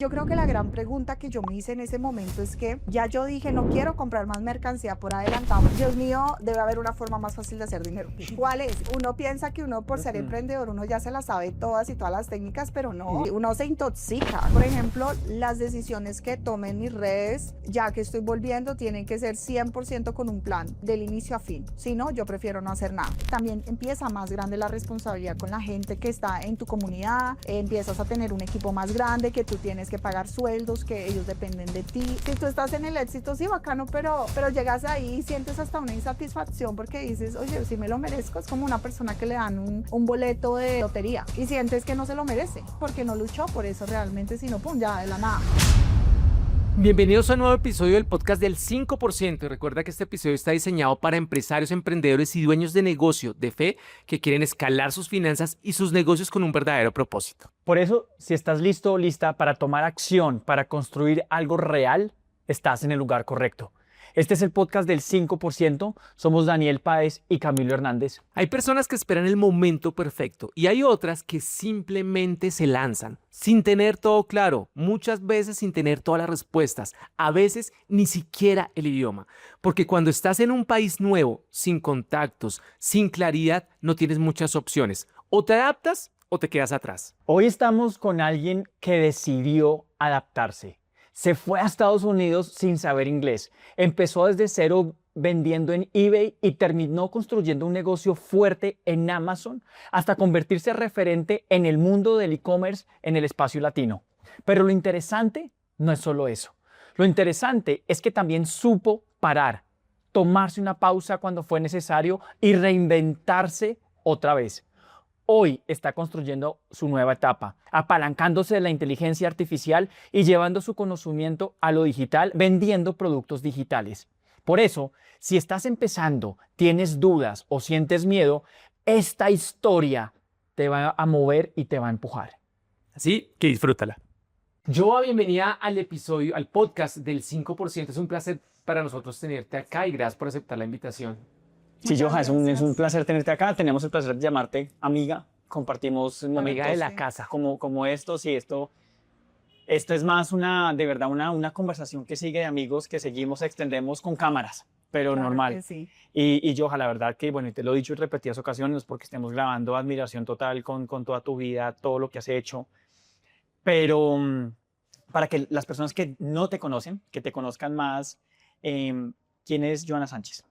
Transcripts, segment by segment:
Yo creo que la gran pregunta que yo me hice en ese momento es que ya yo dije, no quiero comprar más mercancía por adelantado. Dios mío, debe haber una forma más fácil de hacer dinero. ¿Cuál es? Uno piensa que uno por ser emprendedor, uno ya se las sabe todas y todas las técnicas, pero no, uno se intoxica. Por ejemplo, las decisiones que tomen mis redes, ya que estoy volviendo, tienen que ser 100% con un plan, del inicio a fin. Si no, yo prefiero no hacer nada. También empieza más grande la responsabilidad con la gente que está en tu comunidad, empiezas a tener un equipo más grande que tú tienes que pagar sueldos, que ellos dependen de ti. Si tú estás en el éxito, sí, bacano, pero llegas ahí y sientes hasta una insatisfacción porque dices, oye, si me lo merezco. Es como una persona que le dan un boleto de lotería y sientes que no se lo merece porque no luchó por eso realmente, sino pum, ya de la nada. Bienvenidos a un nuevo episodio del podcast del 5%. Y recuerda que este episodio está diseñado para empresarios, emprendedores y dueños de negocio de fe que quieren escalar sus finanzas y sus negocios con un verdadero propósito. Por eso, si estás listo o lista para tomar acción, para construir algo real, estás en el lugar correcto. Este es el podcast del 5%. Somos Daniel Páez y Camilo Hernández. Hay personas que esperan el momento perfecto y hay otras que simplemente se lanzan sin tener todo claro, muchas veces sin tener todas las respuestas, a veces ni siquiera el idioma. Porque cuando estás en un país nuevo, sin contactos, sin claridad, no tienes muchas opciones. O te adaptas o te quedas atrás. Hoy estamos con alguien que decidió adaptarse. Se fue a Estados Unidos sin saber inglés. Empezó desde cero vendiendo en eBay y terminó construyendo un negocio fuerte en Amazon hasta convertirse referente en el mundo del e-commerce en el espacio latino. Pero lo interesante no es solo eso. Lo interesante es que también supo parar, tomarse una pausa cuando fue necesario y reinventarse otra vez. Hoy está construyendo su nueva etapa, apalancándose de la inteligencia artificial y llevando su conocimiento a lo digital, vendiendo productos digitales. Por eso, si estás empezando, tienes dudas o sientes miedo, esta historia te va a mover y te va a empujar. Así que disfrútala. Joa, bienvenida al episodio, al podcast del 5%. Es un placer para nosotros tenerte acá y gracias por aceptar la invitación. Sí, Muchas Joha, es un gracias. placer tenerte acá. Tenemos el placer de llamarte amiga. Compartimos Amiga de momentos la casa. como estos y esto es más de verdad, una conversación que sigue de amigos que seguimos, extendemos con cámaras, pero Claro normal. que sí. Y Joha, la verdad que, bueno, y te lo he dicho en repetidas ocasiones porque estemos grabando, admiración total con toda tu vida, todo lo que has hecho. Pero para que las personas que no te conocen, que te conozcan más, ¿quién es Johanna Sánchez?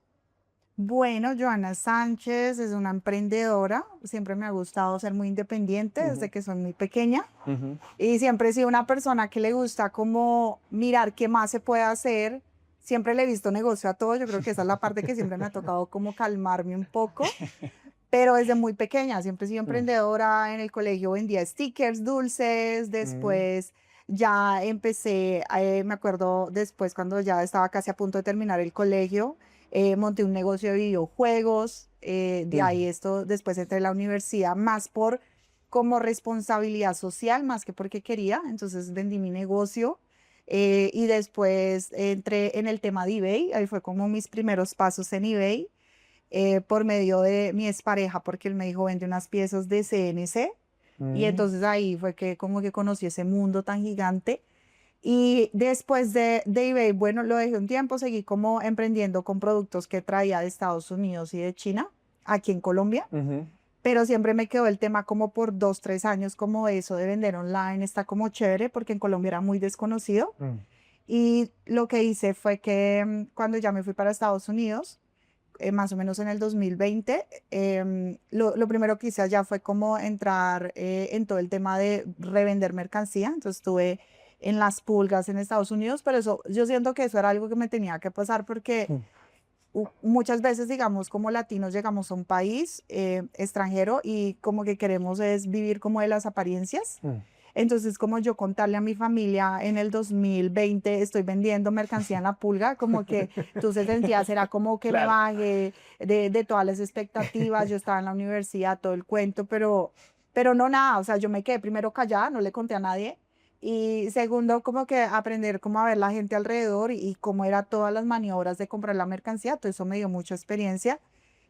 Bueno, Joana Sánchez es una emprendedora. Siempre me ha gustado ser muy independiente desde que soy muy pequeña. Y siempre he sido una persona que le gusta como mirar qué más se puede hacer. Siempre le he visto negocio a todo. Yo creo que esa es la parte que siempre me ha tocado como calmarme un poco. Pero desde muy pequeña siempre he sido emprendedora. En el colegio vendía stickers, dulces. Después ya empecé, me acuerdo después cuando ya estaba casi a punto de terminar el colegio, monté un negocio de videojuegos. De ahí después entré a la universidad más por como responsabilidad social, más que porque quería. Entonces vendí mi negocio y después entré en el tema de eBay. Ahí fue como mis primeros pasos en eBay por medio de mi expareja, porque él me dijo, vende unas piezas de CNC. Y entonces ahí fue que como que conocí ese mundo tan gigante. Y después de eBay, bueno, lo dejé un tiempo, seguí como emprendiendo con productos que traía de Estados Unidos y de China, aquí en Colombia. Pero siempre me quedó el tema como por 2, 3 años, como eso de vender online está como chévere, porque en Colombia era muy desconocido. Y lo que hice fue que cuando ya me fui para Estados Unidos, más o menos en el 2020, lo primero que hice allá fue como entrar en todo el tema de revender mercancía. Entonces estuve en las pulgas en Estados Unidos, pero eso, yo siento que eso era algo que me tenía que pasar porque muchas veces, digamos, como latinos llegamos a un país extranjero y como que queremos es vivir como de las apariencias. Entonces, como yo contarle a mi familia en el 2020 estoy vendiendo mercancía en la pulga, como que tú se sentías, era como que me Claro. bajé de todas las expectativas. Yo estaba en la universidad, todo el cuento, pero no nada. O sea, yo me quedé primero callada, no le conté a nadie. Y segundo, como que aprender cómo a ver la gente alrededor y cómo era todas las maniobras de comprar la mercancía. Todo eso me dio mucha experiencia.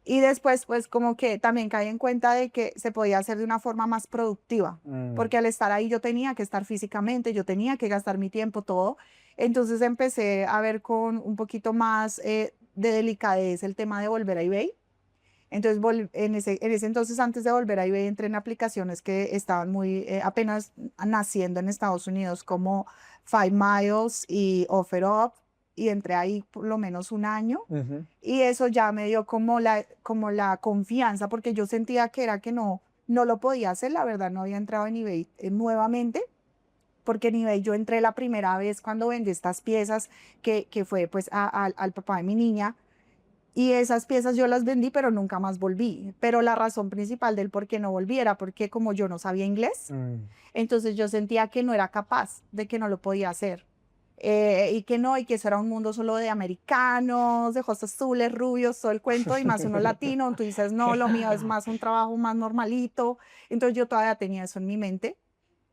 Y después, pues como que también caí en cuenta de que se podía hacer de una forma más productiva, porque al estar ahí yo tenía que estar físicamente, yo tenía que gastar mi tiempo, todo. Entonces empecé a ver con un poquito más de delicadez el tema de volver a eBay. Entonces, en ese entonces, antes de volver a eBay, entré en aplicaciones que estaban muy apenas naciendo en Estados Unidos, como Five Miles y OfferUp, y entré ahí por lo menos un año. Y eso ya me dio como la confianza, porque yo sentía que era que no lo podía hacer, la verdad, no había entrado en eBay nuevamente. Porque en eBay yo entré la primera vez cuando vendí estas piezas que fue pues al papá de mi niña, y esas piezas yo las vendí, pero nunca más volví. Pero la razón principal del por qué no volví era porque como yo no sabía inglés, entonces yo sentía que no era capaz, de que no lo podía hacer. Y que no, y que eso era un mundo solo de americanos, de ojos azules, rubios, todo el cuento, y más uno latino. Tú dices, no, lo mío es más un trabajo más normalito. Entonces yo todavía tenía eso en mi mente.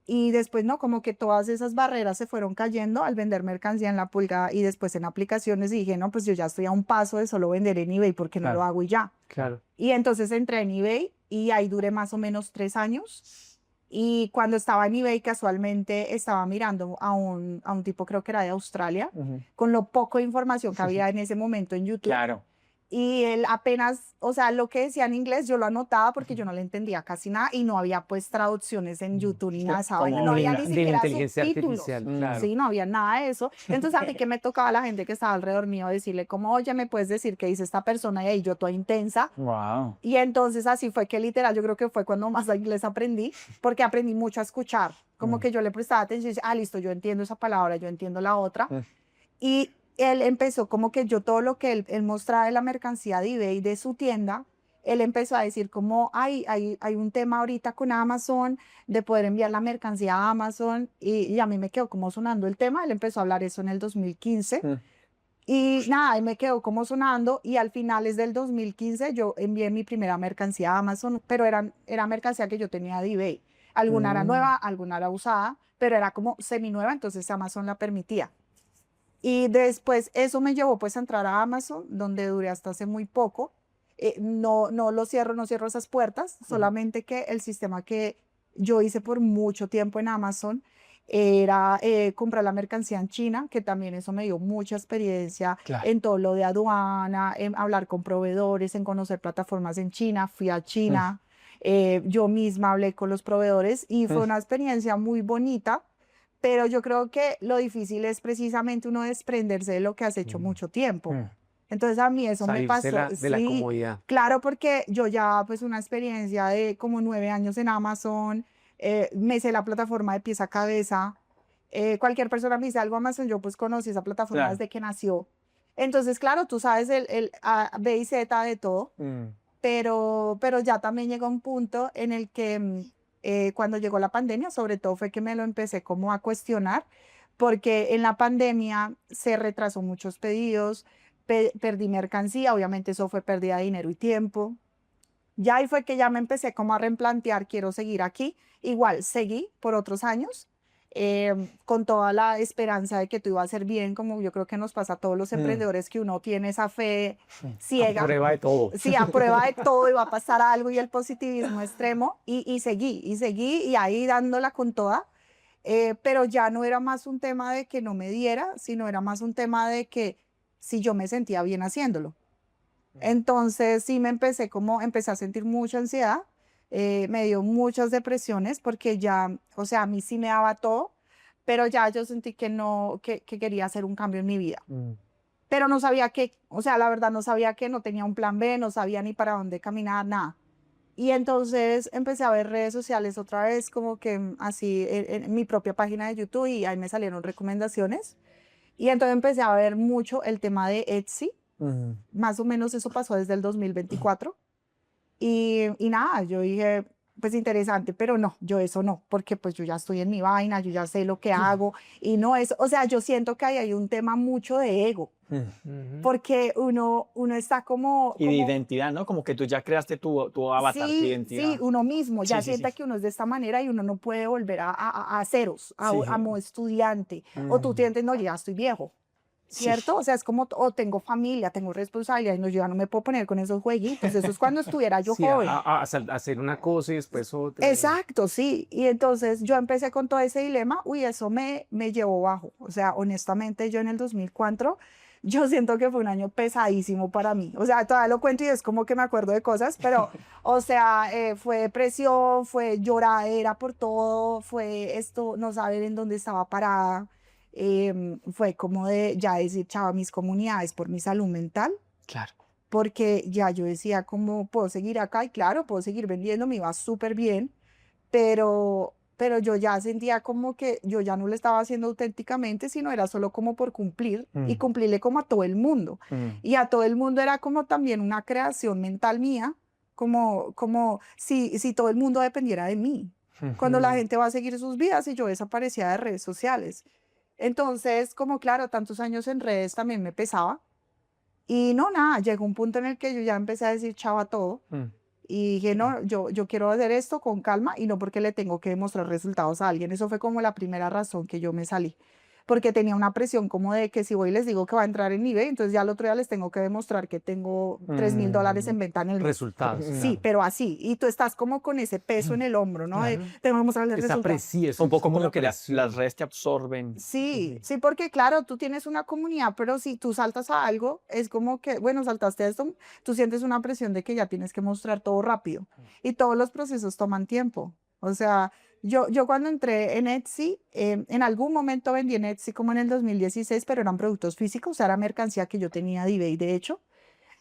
Y después, no, como que todas esas barreras se fueron cayendo al vender mercancía en La Pulga y después en aplicaciones, y dije, no, pues yo ya estoy a un paso de solo vender en eBay, porque no lo hago y ya. Claro. Y entonces entré en eBay y ahí duré más o menos 3 años. Y cuando estaba en eBay, casualmente estaba mirando a un tipo, creo que era de Australia, con lo poco de información que había en ese momento en YouTube. Claro. Y él apenas, o sea, lo que decía en inglés yo lo anotaba porque yo no le entendía casi nada, y no había pues traducciones en YouTube ni nada de esa vaina, no había ni de la siquiera inteligencia subtítulos. artificial, claro. Sí, no había nada de eso. Entonces a mí que me tocaba a la gente que estaba alrededor mío decirle como, oye, ¿me puedes decir qué dice esta persona? Y ahí yo toda intensa. Wow. Y entonces así fue que literal yo creo que fue cuando más inglés aprendí, porque aprendí mucho a escuchar, como que yo le prestaba atención y decía, listo, yo entiendo esa palabra, yo entiendo la otra. Y él empezó como que yo todo lo que él mostraba de la mercancía de eBay, de su tienda, él empezó a decir como, hay un tema ahorita con Amazon de poder enviar la mercancía a Amazon, y a mí me quedó como sonando el tema. Él empezó a hablar eso en el 2015. Y nada, y me quedó como sonando, y al finales del 2015 yo envié mi primera mercancía a Amazon, pero era mercancía que yo tenía de eBay. Alguna era nueva, alguna era usada, pero era como semi-nueva, entonces Amazon la permitía. Y después eso me llevó pues a entrar a Amazon, donde duré hasta hace muy poco. No lo cierro, no cierro esas puertas, solamente que el sistema que yo hice por mucho tiempo en Amazon era comprar la mercancía en China, que también eso me dio mucha experiencia en todo lo de aduana, en hablar con proveedores, en conocer plataformas en China. Fui a China, yo misma hablé con los proveedores y fue una experiencia muy bonita. Pero yo creo que lo difícil es precisamente uno desprenderse de lo que has hecho mucho tiempo. Entonces a mí eso me Salirse pasó. de la Sí, comodidad. claro, porque yo ya pues una experiencia de como 9 años en Amazon, me sé la plataforma de pies a cabeza. Cualquier persona me dice algo Amazon, yo pues conocí esa plataforma desde que nació. Entonces, claro, tú sabes el A, B y Z de todo, pero ya también llega un punto en el que cuando llegó la pandemia, sobre todo fue que me lo empecé como a cuestionar, porque en la pandemia se retrasó muchos pedidos, perdí mercancía, obviamente eso fue pérdida de dinero y tiempo. Ya ahí fue que ya me empecé como a replantear, quiero seguir aquí. Igual seguí por otros años, con toda la esperanza de que todo iba a ser bien, como yo creo que nos pasa a todos los emprendedores, que uno tiene esa fe ciega. A prueba de todo. Sí, a prueba de todo, y va a pasar algo, y el positivismo extremo, y seguí, y ahí dándola con toda. Pero ya no era más un tema de que no me diera, sino era más un tema de que si yo me sentía bien haciéndolo. Entonces sí empecé a sentir mucha ansiedad, me dio muchas depresiones, porque ya, o sea, a mí sí me daba todo, pero ya yo sentí que no, que quería hacer un cambio en mi vida. Pero no sabía qué, o sea, la verdad no sabía qué, no tenía un plan B, no sabía ni para dónde caminar, nada. Y entonces empecé a ver redes sociales otra vez, como que así en mi propia página de YouTube, y ahí me salieron recomendaciones. Y entonces empecé a ver mucho el tema de Etsy. Más o menos eso pasó desde el 2024. Y nada, yo dije, pues interesante, pero no, yo eso no, porque pues yo ya estoy en mi vaina, yo ya sé lo que hago, y no es, o sea, yo siento que ahí hay un tema mucho de ego, porque uno está Y de identidad, ¿no? Como que tú ya creaste tu avatar, tu sí, identidad. sí, uno mismo ya Sí, siente que uno es de esta manera, y uno no puede volver a ceros, a Sí. modo estudiante, o tú sientes, no, ya estoy viejo. ¿cierto? O sea, es como, o tengo familia, tengo responsabilidad, y no, yo ya no me puedo poner con esos jueguitos. Eso es cuando estuviera yo Sí, joven. hacer una cosa y después otra. Exacto, sí. Y entonces yo empecé con todo ese dilema, uy, eso me llevó bajo. O sea, honestamente, yo en el 2004, yo siento que fue un año pesadísimo para mí. O sea, todavía lo cuento y es como que me acuerdo de cosas, pero, o sea, fue depresión, fue lloradera por todo, fue esto, no saber en dónde estaba parada. Fue como de ya decir chao a mis comunidades por mi salud mental, Claro. porque ya yo decía, ¿cómo puedo seguir acá? Y claro, puedo seguir vendiendo, me iba súper bien, pero yo ya sentía como que yo ya no lo estaba haciendo auténticamente, sino era solo como por cumplir y cumplirle como a todo el mundo. Y a todo el mundo era como también una creación mental mía, como si todo el mundo dependiera de mí. Cuando la gente va a seguir sus vidas y yo desaparecía de redes sociales. Entonces, como claro, tantos años en redes también me pesaba. Y no, nada, llegó un punto en el que yo ya empecé a decir chao a todo. Y dije, no, yo quiero hacer esto con calma y no porque le tengo que demostrar resultados a alguien. Eso fue como la primera razón que yo me salí. Porque tenía una presión como de que si voy y les digo que va a entrar en eBay, entonces ya al otro día les tengo que demostrar que tengo $3,000 en venta en el mes. Resultados. Sí, pero así. Y tú estás como con ese peso en el hombro, ¿no? De, tengo que mostrarles Esa resultados. presión. Un poco como la que las presión. redes te absorben. Sí, sí, porque claro, tú tienes una comunidad, pero si tú saltas a algo, es como que, bueno, saltaste a esto, tú sientes una presión de que ya tienes que mostrar todo rápido y todos los procesos toman tiempo. O sea, yo cuando entré en Etsy, en algún momento vendí en Etsy como en el 2016, pero eran productos físicos, o sea, era mercancía que yo tenía de eBay, de hecho.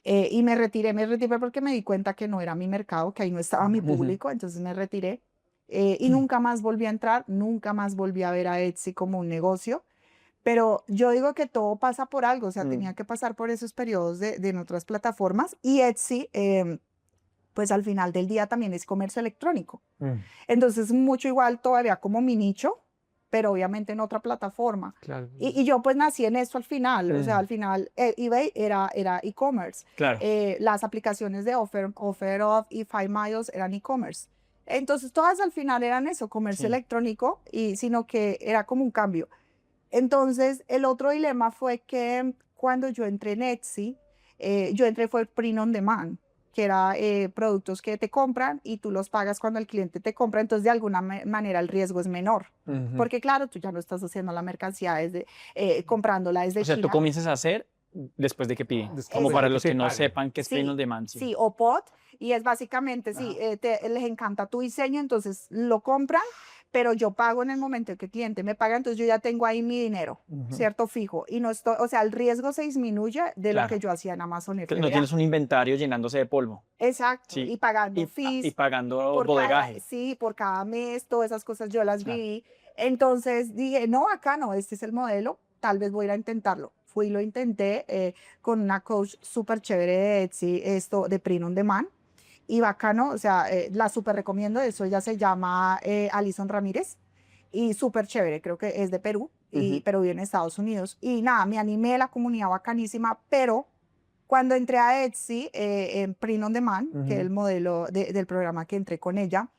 Y me retiré porque me di cuenta que no era mi mercado, que ahí no estaba mi público, entonces me retiré. Y nunca más volví a entrar, nunca más volví a ver a Etsy como un negocio. Pero yo digo que todo pasa por algo, o sea, tenía que pasar por esos periodos de en otras plataformas. Y Etsy, pues al final del día también es comercio electrónico. Entonces, mucho igual todavía como mi nicho, pero obviamente en otra plataforma. Claro. Y yo pues nací en esto al final, o sea, al final eBay era e-commerce. Claro. Las aplicaciones de OfferUp y 5 Miles eran e-commerce. Entonces, todas al final eran eso, comercio electrónico, y sino que era como un cambio. Entonces, el otro dilema fue que cuando yo entré en Etsy, yo entré fue print on demand, que era productos que te compran y tú los pagas cuando el cliente te compra, entonces de alguna manera el riesgo es menor, porque claro, tú ya no estás haciendo la mercancía desde, comprándola desde O sea, China. tú comienzas a hacer después de que piden. Como para los que no sepan qué es print on demand. Sí, o POT, y es básicamente, sí, les encanta tu diseño, entonces lo compran, pero yo pago en el momento en que el cliente me paga, entonces yo ya tengo ahí mi dinero, ¿cierto? Fijo, y no estoy, o sea, el riesgo se disminuye de lo que yo hacía en Amazon FBA. No tienes un inventario llenándose de polvo. Exacto, Sí. y pagando Y fees. pagando por bodegaje. Sí, por cada mes, todas esas cosas yo las viví. Entonces dije, no, acá no, este es el modelo, tal vez voy a ir a intentarlo. Fui y lo intenté con una coach súper chévere de Etsy, esto de print on demand. Y bacano, o sea, la súper recomiendo, eso ella se llama Alison Ramírez y súper chévere, creo que es de Perú, pero vive en Estados Unidos. Y nada, me animé, la comunidad bacanísima, pero cuando entré a Etsy en Print on Demand, que es el modelo del programa que entré con ella,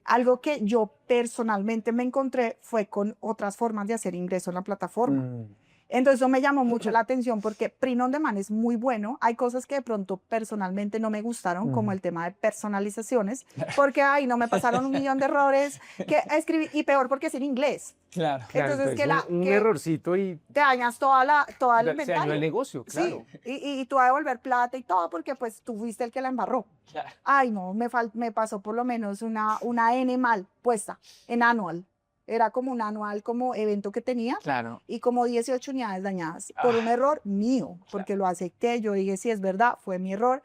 algo que yo personalmente me encontré fue con otras formas de hacer ingreso en la plataforma. Entonces eso me llamó mucho la atención porque Print on Demand es muy bueno. Hay cosas que de pronto personalmente no me gustaron, como el tema de personalizaciones, porque ay, no me pasaron 1.000.000 de errores que escribí, y peor porque es en inglés. Claro. Entonces un errorcito y te dañas toda el se inventario. dañó el negocio, claro. Sí, y tú vas a devolver plata y todo porque pues tú fuiste el que la embarró. Claro. Ay, no, me pasó por lo menos una N mal puesta en anual. Era como un anual como evento que tenía Claro. y como 18 unidades dañadas por un error mío, porque lo acepté. Yo dije, sí, es verdad, fue mi error.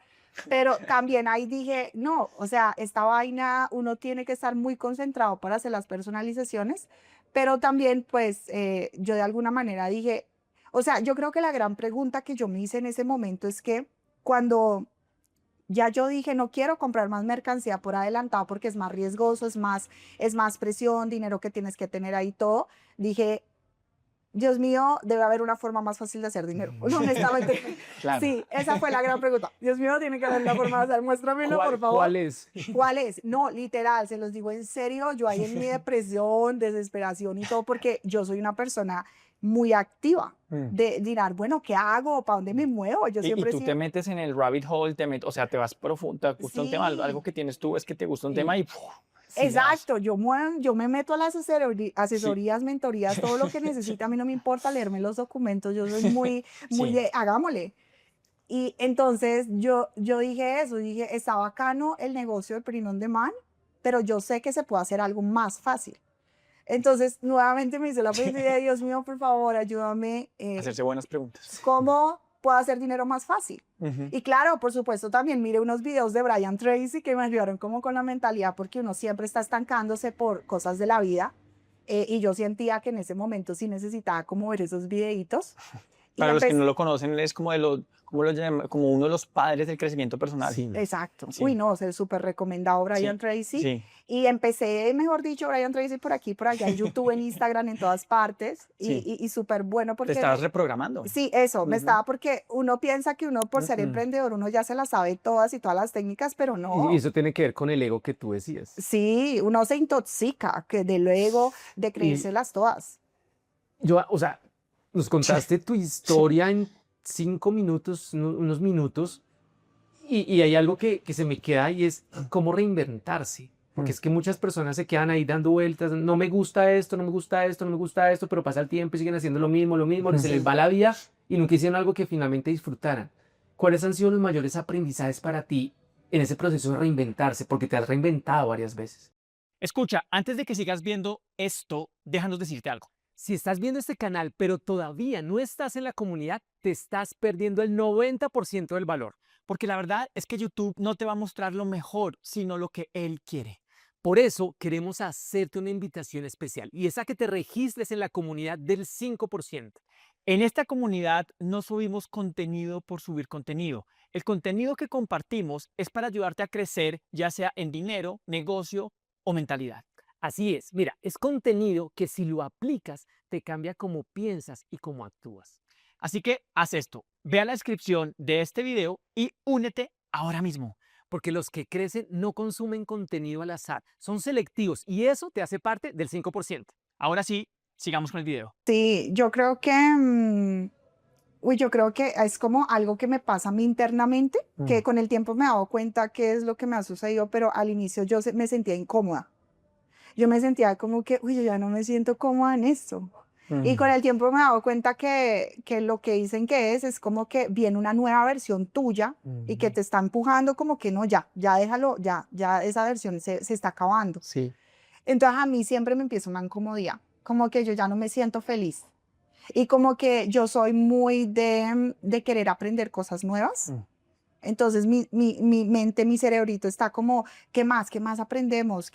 Pero también ahí dije, no, o sea, esta vaina uno tiene que estar muy concentrado para hacer las personalizaciones, pero también pues yo de alguna manera dije, o sea, yo creo que la gran pregunta que yo me hice en ese momento es que cuando ya yo dije, no quiero comprar más mercancía por adelantado porque es más riesgoso, es más presión, dinero que tienes que tener ahí todo, dije, Dios mío, debe haber una forma más fácil de hacer dinero. Honestamente, Claro. sí, esa fue la gran pregunta. Dios mío, tiene que haber una forma de hacer, muéstramelo, por favor. ¿Cuál es? ¿Cuál es? No, literal, se los digo en serio, yo ahí en mi depresión, desesperación y todo, porque yo soy una persona muy activa de mirar, bueno, ¿qué hago? ¿Para dónde me muevo? Yo Y siempre he tú sido- te metes en el rabbit hole, o sea, te vas profundo, te gusta un tema, algo Sí, que tienes tú es que te gusta un sí. tema y sí le das. Exacto, yo me meto a las Sí, asesorías, mentorías, todo lo que necesita, a mí no me importa leerme los documentos, yo soy muy sí. de, hagámosle. Y entonces yo dije eso, dije, está bacano el negocio de Print on Demand, pero yo sé que se puede hacer algo más fácil. Entonces, nuevamente me hice la pregunta de Dios mío, por favor, ayúdame, Hacerse buenas preguntas. ¿cómo puedo hacer dinero más fácil? Ujú. Y claro, por supuesto, también mire unos videos de Brian Tracy que me ayudaron como con la mentalidad, porque uno siempre está estancándose por cosas de la vida. Y yo sentía que en ese momento sí necesitaba como ver esos videitos. Y Para los que empecé, no lo conocen, es como ¿cómo lo llaman? Como uno de los padres del crecimiento personal. Sí. exacto. Sí. Uy, no, se súper recomendado Brian Sí, Tracy. sí. Y empecé, mejor dicho, Brian Tracy por aquí, por allá, en YouTube, en Instagram, en todas partes. Sí. Y súper bueno Te porque... estabas reprogramando. Sí, eso, me Ujú. estaba porque uno piensa que uno por ser emprendedor, uno ya se las sabe todas y todas las técnicas, pero Y no. eso tiene que ver con el ego que tú decías. Sí, uno se intoxica que del ego, de Y creérselas todas. yo, o sea, nos contaste tu historia en 5 minutos, unos minutos, y hay algo que se me queda y es cómo reinventarse. Porque es que muchas personas se quedan ahí dando vueltas, no me gusta esto, no me gusta esto, no me gusta esto, pero pasa el tiempo y siguen haciendo lo mismo, se les va la vida y nunca hicieron algo que finalmente disfrutaran. ¿Cuáles han sido los mayores aprendizajes para ti en ese proceso de reinventarse? Porque te has reinventado varias veces. Escucha, antes de que sigas viendo esto, déjanos decirte algo. Si estás viendo este canal, pero todavía no estás en la comunidad, te estás perdiendo el 90% del valor. Porque la verdad es que YouTube no te va a mostrar lo mejor, sino lo que Él quiere. Por eso queremos hacerte una invitación especial y es a que te registres en la comunidad del 5%. En esta comunidad no subimos contenido por subir contenido. El contenido que compartimos es para ayudarte a crecer, ya sea en dinero, negocio o mentalidad. Así es, mira, es contenido que si lo aplicas te cambia cómo piensas y cómo actúas. Así que haz esto, ve a la descripción de este video y únete ahora mismo. Porque los que crecen no consumen contenido al azar, son selectivos y eso te hace parte del 5%. Ahora sí, sigamos con el video. Sí, yo creo que, yo creo que es como algo que me pasa a mí internamente, que con el tiempo me he dado cuenta qué es lo que me ha sucedido, pero al inicio me sentía incómoda. Yo me sentía como que, uy, yo ya no me siento cómoda en esto. Y con el tiempo me he dado cuenta que lo que dicen que es como que viene una nueva versión tuya y que te está empujando como que no, ya déjalo, ya esa versión se está acabando. Sí. Entonces a mí siempre me empieza una incomodidad, como que yo ya no me siento feliz. Y como que yo soy muy de querer aprender cosas nuevas. Entonces mi mente, mi cerebrito está como, ¿qué más? ¿Qué más aprendemos?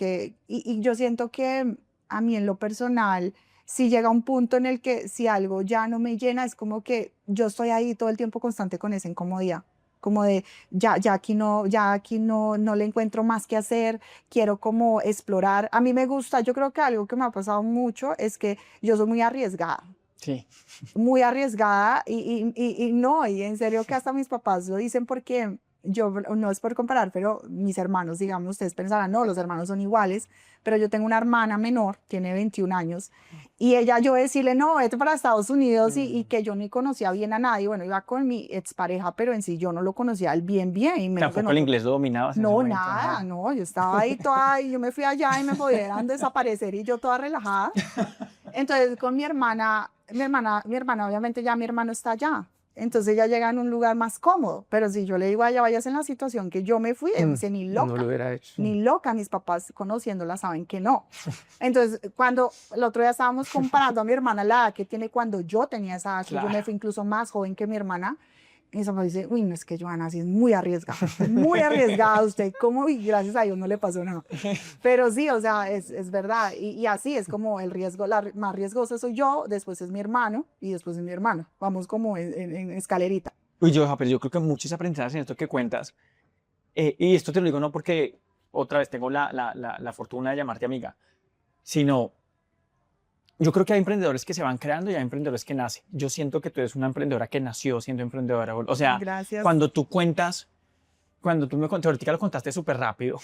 Y yo siento que a mí en lo personal, si llega un punto en el que si algo ya no me llena, es como que yo estoy ahí todo el tiempo constante con esa incomodidad. Como de, ya aquí no le encuentro más que hacer, quiero como explorar. A mí me gusta, yo creo que algo que me ha pasado mucho es que yo soy muy arriesgada. Sí. Muy arriesgada y no, y en serio que hasta mis papás lo dicen porque yo, no es por comparar, pero mis hermanos, digamos, ustedes pensarán, no, los hermanos son iguales, pero yo tengo una hermana menor, tiene 21 años, y ella, yo decirle, no, vete para Estados Unidos y que yo ni conocía bien a nadie, bueno, iba con mi expareja, pero en sí yo no lo conocía al bien, y menos Tampoco el inglés lo dominabas en ese no, momento. nada, Ajá. no, yo estaba ahí toda, y yo me fui allá y me pudieran desaparecer y yo toda relajada. Entonces con mi hermana obviamente ya mi hermano está allá. Entonces ella llega en un lugar más cómodo, pero si yo le digo a ella, vayas en la situación que yo me fui, ella me dice, ni loca, No lo hubiera hecho. ni loca, mis papás conociéndola saben que no. Entonces, cuando el otro día estábamos comparando a mi hermana la edad que tiene cuando yo tenía esa edad, que yo me fui incluso más joven que mi hermana, y mi papá dice, uy, no, es que Johanna sí es muy arriesgada usted, ¿cómo? Y gracias a Dios no le pasó nada. Pero sí, o sea, es verdad, y así es como el riesgo, la más riesgosa soy yo, después es mi hermano, y después es mi hermano, vamos como en escalerita. Uy, pero yo creo que muchos aprendizajes en esto que cuentas, y esto te lo digo no porque otra vez tengo la fortuna de llamarte amiga, sino yo creo que hay emprendedores que se van creando y hay emprendedores que nacen. Yo siento que tú eres una emprendedora que nació siendo emprendedora. O sea, Gracias. cuando tú me contaste, ahorita lo contaste súper rápido,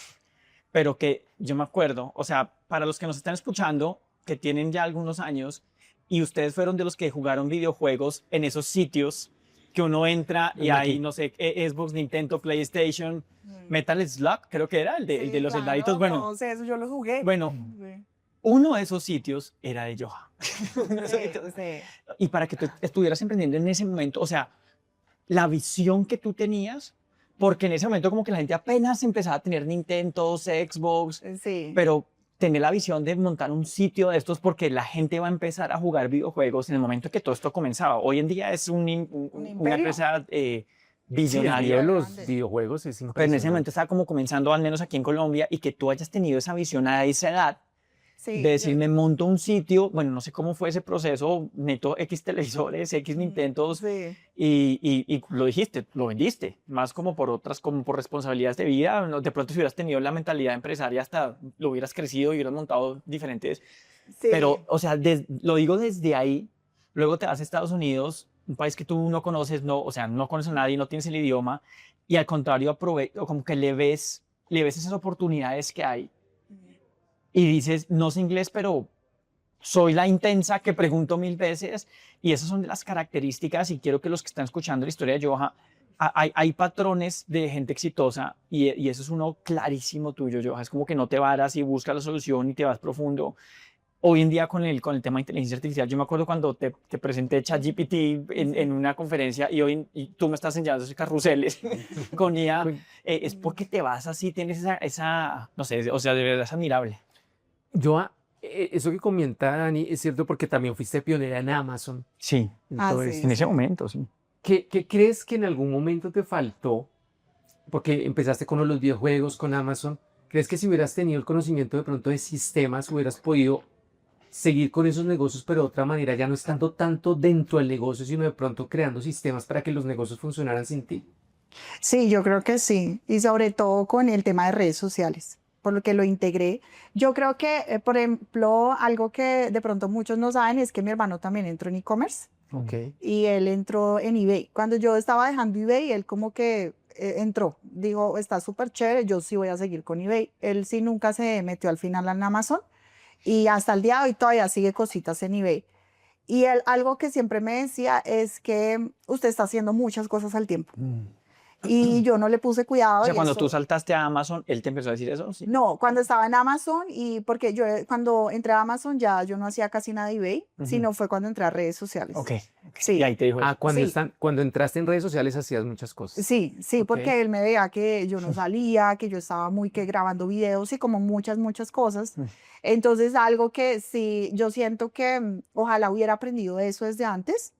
pero que yo me acuerdo, o sea, para los que nos están escuchando, que tienen ya algunos años, y ustedes fueron de los que jugaron videojuegos en esos sitios que uno entra y hay, no sé, Xbox, Nintendo, PlayStation, Metal Slug, creo que era, el de los soldaditos. Bueno, no sé, eso yo lo jugué. bueno, Sí. uno de esos sitios era de Johan. Sí. Y para que tú estuvieras emprendiendo en ese momento, o sea, la visión que tú tenías, porque en ese momento como que la gente apenas empezaba a tener Nintendo, Xbox, Sí. pero tener la visión de montar un sitio de estos porque la gente va a empezar a jugar videojuegos en el momento que todo esto comenzaba. Hoy en día es una imperio. empresa Sí, el billonaria. de los grande. videojuegos es Pero en ese impresionante. momento estaba como comenzando, al menos aquí en Colombia, y que tú hayas tenido esa visión a esa edad Sí, de decir, me monto un sitio, bueno, no sé cómo fue ese proceso, neto X televisores, X Nintendos, sí. y lo dijiste, lo vendiste, más como por otras, como por responsabilidades de vida. De pronto si hubieras tenido la mentalidad empresaria, hasta lo hubieras crecido y hubieras montado diferentes. Sí. Pero, o sea, lo digo desde ahí, luego te vas a Estados Unidos, un país que tú no conoces, no, o sea, no conoces a nadie, no tienes el idioma, y al contrario, o como que le ves esas oportunidades que hay y dices, no sé inglés, pero soy la intensa que pregunto 1000 veces, y esas son de las características, y quiero que los que están escuchando la historia de Johan, hay patrones de gente exitosa, y eso es uno clarísimo tuyo, Johan. Es como que no te varas y buscas la solución y te vas profundo. Hoy en día con el tema de inteligencia artificial, yo me acuerdo cuando te presenté ChatGPT en una conferencia, y tú me estás enseñando esos carruseles con IA, es porque te vas así, tienes esa, no sé, o sea, de verdad es admirable. Eso que comenta Dani es cierto porque también fuiste pionera en Amazon. Sí, Entonces, sí, en ese sí. momento, sí. ¿qué crees que en algún momento te faltó? Porque empezaste con los videojuegos, con Amazon. ¿Crees que si hubieras tenido el conocimiento de pronto de sistemas, hubieras podido seguir con esos negocios, pero de otra manera, ya no estando tanto dentro del negocio, sino de pronto creando sistemas para que los negocios funcionaran sin ti? Sí, yo creo que sí. Y sobre todo con el tema de redes sociales, por lo que lo integré. Yo creo que, por ejemplo, algo que de pronto muchos no saben es que mi hermano también entró en e-commerce Ok. y él entró en eBay. Cuando yo estaba dejando eBay, él como que entró. Dijo, está súper chévere, yo sí voy a seguir con eBay. Él sí nunca se metió al final en Amazon y hasta el día de hoy todavía sigue cositas en eBay. Y él, algo que siempre me decía es que usted está haciendo muchas cosas al tiempo. Y yo no le puse cuidado. O sea, y cuando tú eso, saltaste a Amazon, él te empezó a decir eso, sí. no, cuando estaba en Amazon y porque yo cuando entré a Amazon ya yo no hacía casi nada de eBay, sino fue cuando entré a redes sociales. Ok. Sí. Y ahí te dijo eso. Sí. Cuando entraste en redes sociales hacías muchas cosas. Sí, sí, Ok. porque él me veía que yo no salía, que yo estaba muy que grabando videos y como muchas cosas. Entonces algo que sí, yo siento que ojalá hubiera aprendido eso desde antes,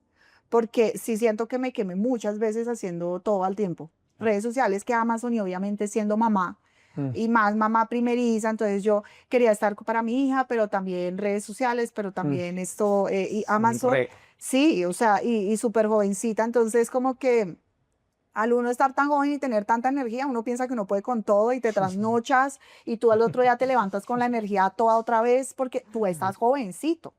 porque sí siento que me quemé muchas veces haciendo todo al tiempo. Redes sociales que Amazon y obviamente siendo mamá y más mamá primeriza, entonces yo quería estar para mi hija, pero también redes sociales, pero también esto y Amazon. Sí, o sea, y súper jovencita, entonces como que al uno estar tan joven y tener tanta energía, uno piensa que uno puede con todo y te trasnochas y tú al otro día te levantas con la energía toda otra vez porque tú estás jovencito.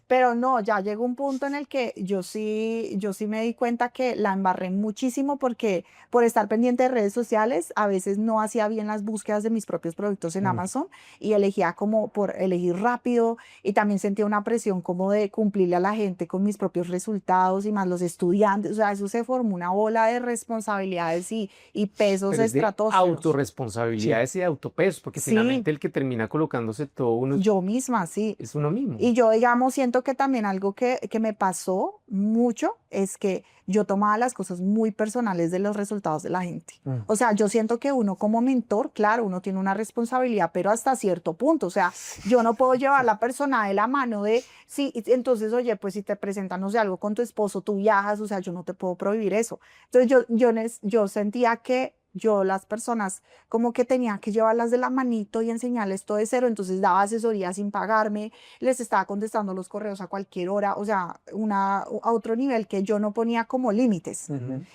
Pero no, ya llegó un punto en el que yo sí me di cuenta que la embarré muchísimo porque por estar pendiente de redes sociales, a veces no hacía bien las búsquedas de mis propios productos en Amazon y elegía como por elegir rápido y también sentía una presión como de cumplirle a la gente con mis propios resultados y más los estudiantes. O sea, eso se formó una bola de responsabilidades y pesos Pero es de estratosferos. autorresponsabilidades y de autopesos, porque Sí. finalmente el que termina colocándose todo uno Yo misma, sí. es uno mismo. Y yo, digamos, siento que también algo que me pasó mucho es que yo tomaba las cosas muy personales de los resultados de la gente. O sea, yo siento que uno como mentor, claro, uno tiene una responsabilidad, pero hasta cierto punto. O sea, yo no puedo llevar a la persona de la mano de, sí, entonces, oye, pues si te presentan, no sé, algo con tu esposo, tú viajas, o sea, yo no te puedo prohibir eso. Entonces, yo sentía que yo las personas como que tenía que llevarlas de la manito y enseñarles todo de cero, entonces daba asesoría sin pagarme, les estaba contestando los correos a cualquier hora, o sea, a otro nivel que yo no ponía como límites.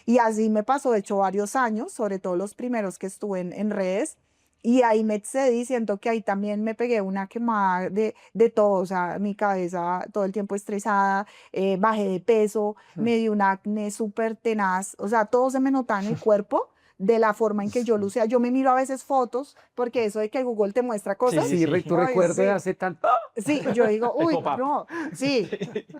Y así me pasó, de hecho, varios años, sobre todo los primeros que estuve en redes, y ahí me excedí, siento que ahí también me pegué una quemada de todo, o sea, mi cabeza todo el tiempo estresada, bajé de peso, me dio un acné súper tenaz, o sea, todo se me notaba en el cuerpo de la forma en que yo lucía. Yo me miro a veces fotos, porque eso de que Google te muestra cosas. Sí, tú Ay, recuerdas sí. hace tanto. Sí, yo digo, El uy, pop-up. no, sí.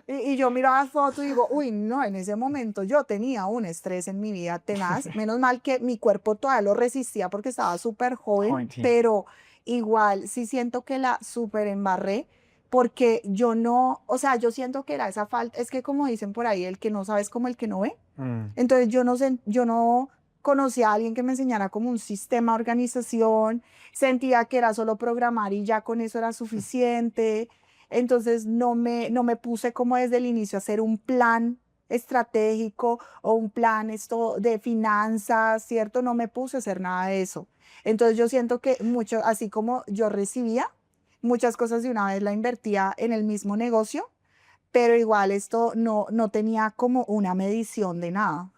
Y yo miro las fotos y digo, uy, no, en ese momento yo tenía un estrés en mi vida tenaz. Menos mal que mi cuerpo todavía lo resistía porque estaba súper joven, Joven, sí. pero igual sí siento que la súper embarré porque yo no, o sea, yo siento que era esa falta, es que como dicen por ahí, el que no sabe es como el que no ve. Entonces yo no sé, yo no conocí a alguien que me enseñara como un sistema de organización, sentía que era solo programar y ya con eso era suficiente. Entonces no me puse como desde el inicio a hacer un plan estratégico o un plan esto de finanzas, ¿cierto? No me puse a hacer nada de eso. Entonces yo siento que mucho, así como yo recibía, muchas cosas de una vez la invertía en el mismo negocio, pero igual esto no tenía como una medición de nada.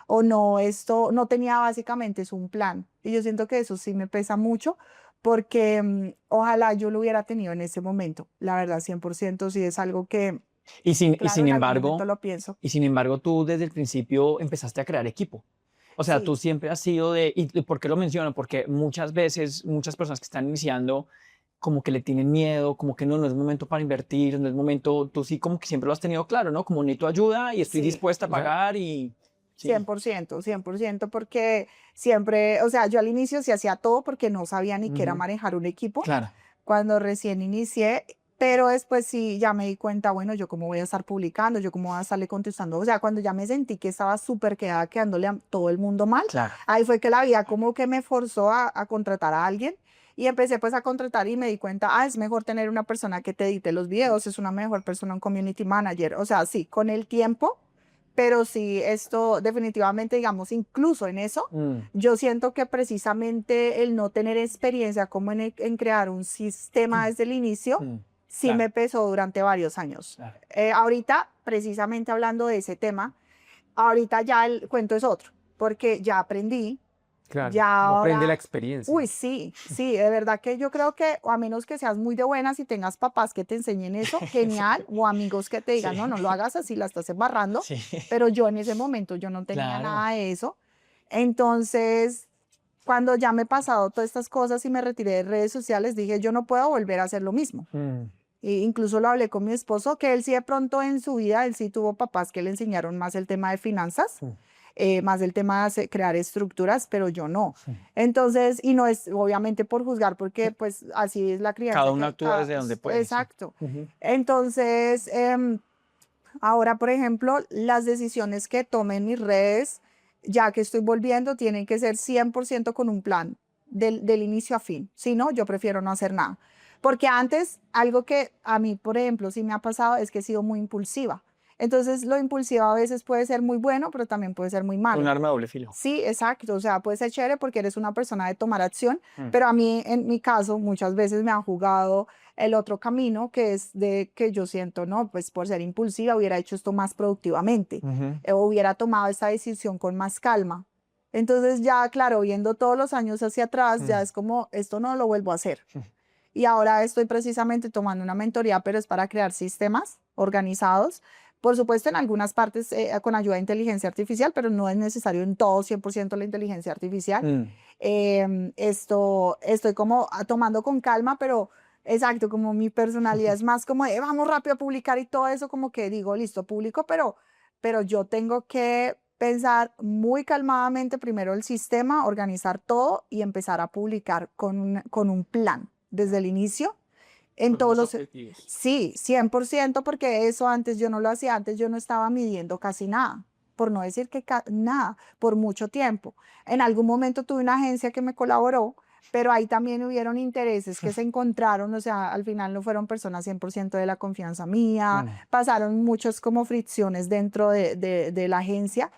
O no, esto no tenía básicamente es un plan. Y yo siento que eso sí me pesa mucho porque ojalá yo lo hubiera tenido en ese momento. La verdad, 100% sí es algo que, Y sin claro, en algún embargo, momento lo pienso. tú desde el principio empezaste a crear equipo. O sea, tú Sí, siempre has sido de, ¿y por qué lo menciono? Porque muchas veces, muchas personas que están iniciando, como que le tienen miedo, como que no es momento para invertir, no es momento, tú sí como que siempre lo has tenido claro, ¿no? Como necesito ayuda y estoy sí. dispuesta a O sea, pagar y... Sí, 100%, 100%, porque siempre, o sea, yo al inicio sí hacía todo porque no sabía ni qué era ujú, manejar un equipo claro. cuando recién inicié, pero después sí ya me di cuenta, bueno, yo cómo voy a estar publicando, yo cómo voy a estarle contestando, o sea, cuando ya me sentí que estaba súper quedada quedándole a todo el mundo mal, Claro. ahí fue que la vida como que me forzó a contratar a alguien. Y empecé pues a contratar y me di cuenta, es mejor tener una persona que te edite los videos, es una mejor persona, un community manager. O sea, sí, con el tiempo, pero sí, esto definitivamente, digamos, incluso en eso, yo siento que precisamente el no tener experiencia como en crear un sistema desde el inicio, sí Claro, me pesó durante varios años. claro. Ahorita, precisamente hablando de ese tema, ahorita ya el cuento es otro, porque ya aprendí, claro, ya no aprende la ahora, experiencia. uy, sí, sí, de verdad que yo creo que, o a menos que seas muy de buenas y tengas papás que te enseñen eso, genial, o amigos que te digan, Sí, no, no lo hagas así, la estás embarrando, sí, pero yo en ese momento yo no tenía claro. nada de eso. Entonces, cuando ya me he pasado todas estas cosas y me retiré de redes sociales, dije, yo no puedo volver a hacer lo mismo. E incluso lo hablé con mi esposo, que él sí de pronto en su vida, él sí tuvo papás que le enseñaron más el tema de finanzas, más el tema de crear estructuras, pero yo no. Entonces, y no es obviamente por juzgar, porque pues así es la Cada crianza uno que actúa desde donde puede, sí. exacto. Entonces, ahora, por ejemplo, las decisiones que tomen mis redes, ya que estoy volviendo, tienen que ser 100% con un plan del inicio a fin. Si no, yo prefiero no hacer nada. Porque antes, algo que a mí, por ejemplo, sí me ha pasado es que he sido muy impulsiva. Entonces, lo impulsivo a veces puede ser muy bueno, pero también puede ser muy Un malo. arma de doble filo. Sí, exacto. O sea, puede ser chévere porque eres una persona de tomar acción, Mm. pero a mí, en mi caso, muchas veces me han jugado el otro camino, que es de que yo siento, no, pues por ser impulsiva hubiera hecho esto más productivamente, o hubiera tomado esta decisión con más calma. Entonces ya, claro, viendo todos los años hacia atrás, ya es como, esto no lo vuelvo a hacer. Y ahora estoy precisamente tomando una mentoría, pero es para crear sistemas organizados. Por supuesto, en algunas partes con ayuda de inteligencia artificial, pero no es necesario en todo 100% la inteligencia artificial. Estoy como tomando con calma, pero exacto, como mi personalidad es más como de vamos rápido a publicar y todo eso, como que digo, listo, publico, pero yo tengo que pensar muy calmadamente primero el sistema, organizar todo y empezar a publicar con un plan desde el inicio. En Con todos unos los... objetivos. Sí, 100%, porque eso antes yo no lo hacía, antes yo no estaba midiendo casi nada, por no decir que nada, por mucho tiempo. En algún momento tuve una agencia que me colaboró, pero ahí también hubieron intereses que se encontraron, o sea, al final no fueron personas 100% de la confianza mía, pasaron muchas como fricciones dentro de la agencia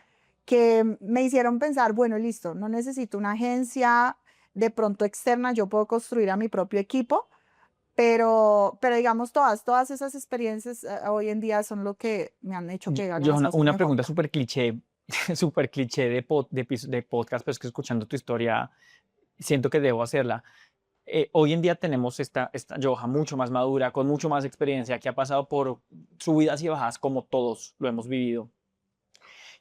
que me hicieron pensar, bueno, listo, no necesito una agencia de pronto externa, yo puedo construir a mi propio equipo, pero digamos, todas esas experiencias hoy en día son lo que me han hecho que haga Yo, las cosas una mejor. pregunta súper cliché, súper cliché de podcast, pero es que escuchando tu historia siento que debo hacerla. Hoy en día tenemos esta Joha mucho más madura, con mucho más experiencia, que ha pasado por subidas y bajadas como todos lo hemos vivido.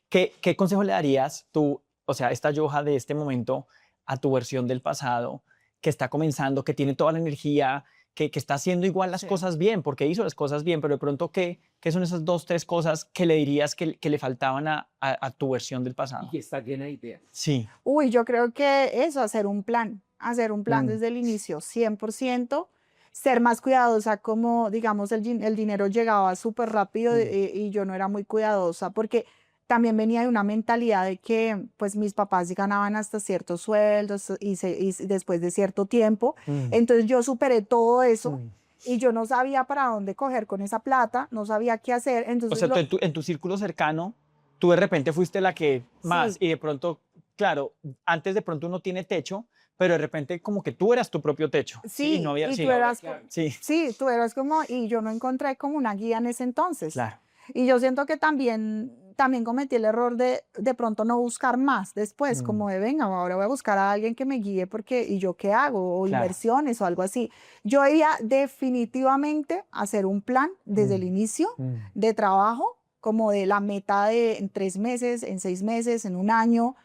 ¿Qué consejo le darías tú? o sea, esta Joha de este momento a tu versión del pasado, que está comenzando, que tiene toda la energía, que está haciendo igual las Sí. cosas bien, porque hizo las cosas bien, pero de pronto, ¿qué son esas 2, 3 cosas que le dirías que le faltaban a tu versión del pasado? Y que está llena de ideas. Sí. Uy, yo creo que eso, hacer un plan Mm. desde el inicio, 100%, ser más cuidadosa, como digamos el dinero llegaba súper rápido y yo no era muy cuidadosa porque también venía de una mentalidad de que pues mis papás ganaban hasta ciertos sueldos y después de cierto tiempo, entonces yo superé todo eso Mm. y yo no sabía para dónde coger con esa plata, no sabía qué hacer, O entonces sea, tú en tu círculo cercano, tú de repente fuiste la que más sí. y de pronto, claro, antes de pronto uno tiene techo, pero de repente como que tú eras tu propio techo. Sí, no había, y sí, tú eras, sí, sí, tú eras como, y yo no encontré como una guía en ese entonces. claro. Y yo siento que también cometí el error de pronto no buscar más después, como de, venga, ahora voy a buscar a alguien que me guíe porque, ¿y yo qué hago? O Claro. inversiones o algo así. Yo iba definitivamente a hacer un plan desde el inicio de trabajo, como de la meta de en 3 meses, en 6 meses, en un año,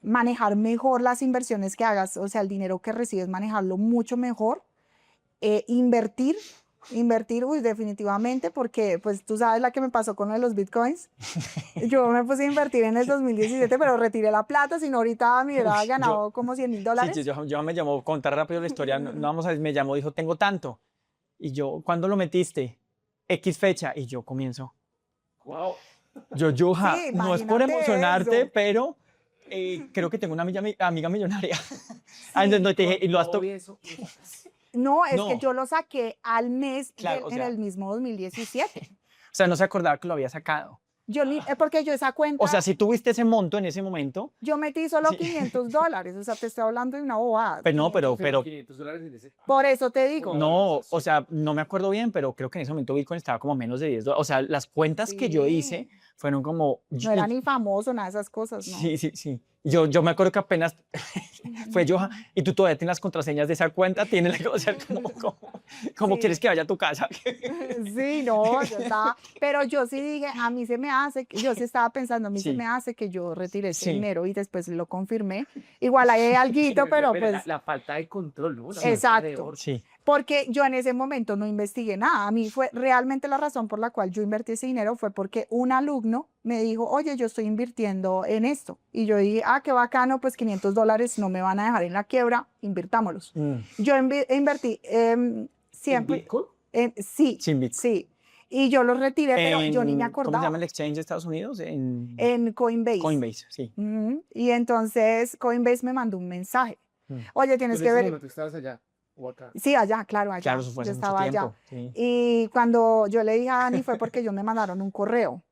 manejar mejor las inversiones que hagas, o sea, el dinero que recibes, manejarlo mucho mejor, invertir, uy, definitivamente, porque pues tú sabes la que me pasó con lo de los bitcoins. Yo me puse a invertir en el 2017, pero retiré la plata, si no ahorita me hubiera Uy, ganado como $100,000. Sí, yo me llamó, contar rápido la historia, no, no vamos a ver, me llamó, dijo, tengo tanto. Y yo, ¿cuándo lo metiste? X fecha. Y yo comienzo. Wow. Joha, Sí, no es por imagínate emocionarte, eso. pero creo que tengo una amiga millonaria. Ah, entonces no te dije, y lo has Eso. No, es que No. yo lo saqué al mes Claro, o en sea, el mismo 2017. o sea, no se acordaba que lo había sacado. Yo porque yo esa cuenta, O sea, si tuviste ese monto en ese momento, yo metí solo sí. $500, o sea, te estoy hablando de una bobada. Pero no, 500. pero $500 en ese. Por eso te digo. no, o sea, no me acuerdo bien, pero creo que en ese momento Bitcoin estaba como a menos de $10. O sea, las cuentas que yo hice Sí, fueron como... no era ni famoso, nada de esas cosas, ¿no? Sí, sí, sí. Yo me acuerdo que apenas fue Joha, y tú todavía tienes las contraseñas de esa cuenta, tienes la, o sea, como Sí. quieres que vaya a tu casa. Sí, no, yo estaba, pero yo sí dije, a mí se me hace, yo sí estaba pensando, a mí se Sí. me hace que yo retire ese Sí. dinero y después lo confirmé. Igual ahí hay alguito, pero pues, la falta de control, ¿no? La falta de exacto. orden. Sí. Porque yo en ese momento no investigué nada. A mí fue realmente la razón por la cual yo invertí ese dinero fue porque un alumno me dijo, oye, yo estoy invirtiendo en esto. Y yo dije, ah, qué bacano, pues $500 no me van a dejar en la quiebra, invirtámoslos. Yo invertí siempre. Bitcoin? Sí, Sin Bitcoin. sí. Y yo los retiré, pero yo ni me ¿Cómo se acordaba. llama el exchange de Estados Unidos? En Coinbase. Coinbase, sí. Ujú. Y entonces Coinbase me mandó un mensaje. Oye, tienes que ver. ¿Tú estabas allá o acá? Sí, allá, claro, allá. Claro, eso fue Yo hace mucho estaba allá. tiempo. Sí. Y cuando yo le dije a Dani fue porque ellos me mandaron un correo.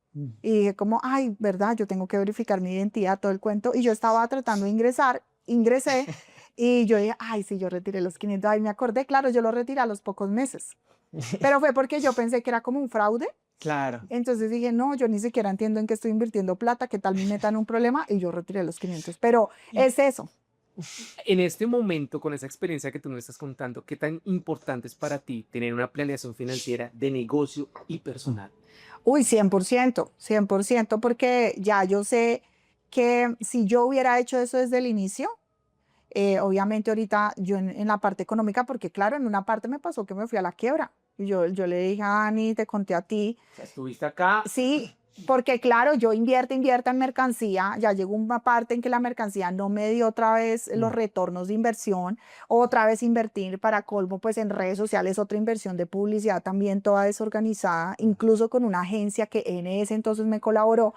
Y dije como, ay, verdad, yo tengo que verificar mi identidad, todo el cuento. Y yo estaba tratando de ingresar, ingresé. Y yo dije, ay, sí, yo retiré los 500. Ay, me acordé, claro, yo lo retiré a los pocos meses. Pero fue porque yo pensé que era como un fraude. Claro. Entonces dije, no, yo ni siquiera entiendo en qué estoy invirtiendo plata, que tal me metan un problema. Y yo retiré los 500. Pero es eso. En este momento, con esa experiencia que tú nos estás contando, ¿qué tan importante es para ti tener una planeación financiera de negocio y personal? Uy, 100%, 100%, porque ya yo sé que si yo hubiera hecho eso desde el inicio, obviamente ahorita yo en la parte económica, porque claro, en una parte me pasó que me fui a la quiebra. Y yo le dije a Dani, te conté a ti. O sea, estuviste acá. Sí, porque claro, yo invierto en mercancía, ya llegó una parte en que la mercancía no me dio otra vez los retornos de inversión, otra vez invertir para colmo, pues en redes sociales, otra inversión de publicidad también toda desorganizada, incluso con una agencia que en ese entonces me colaboró.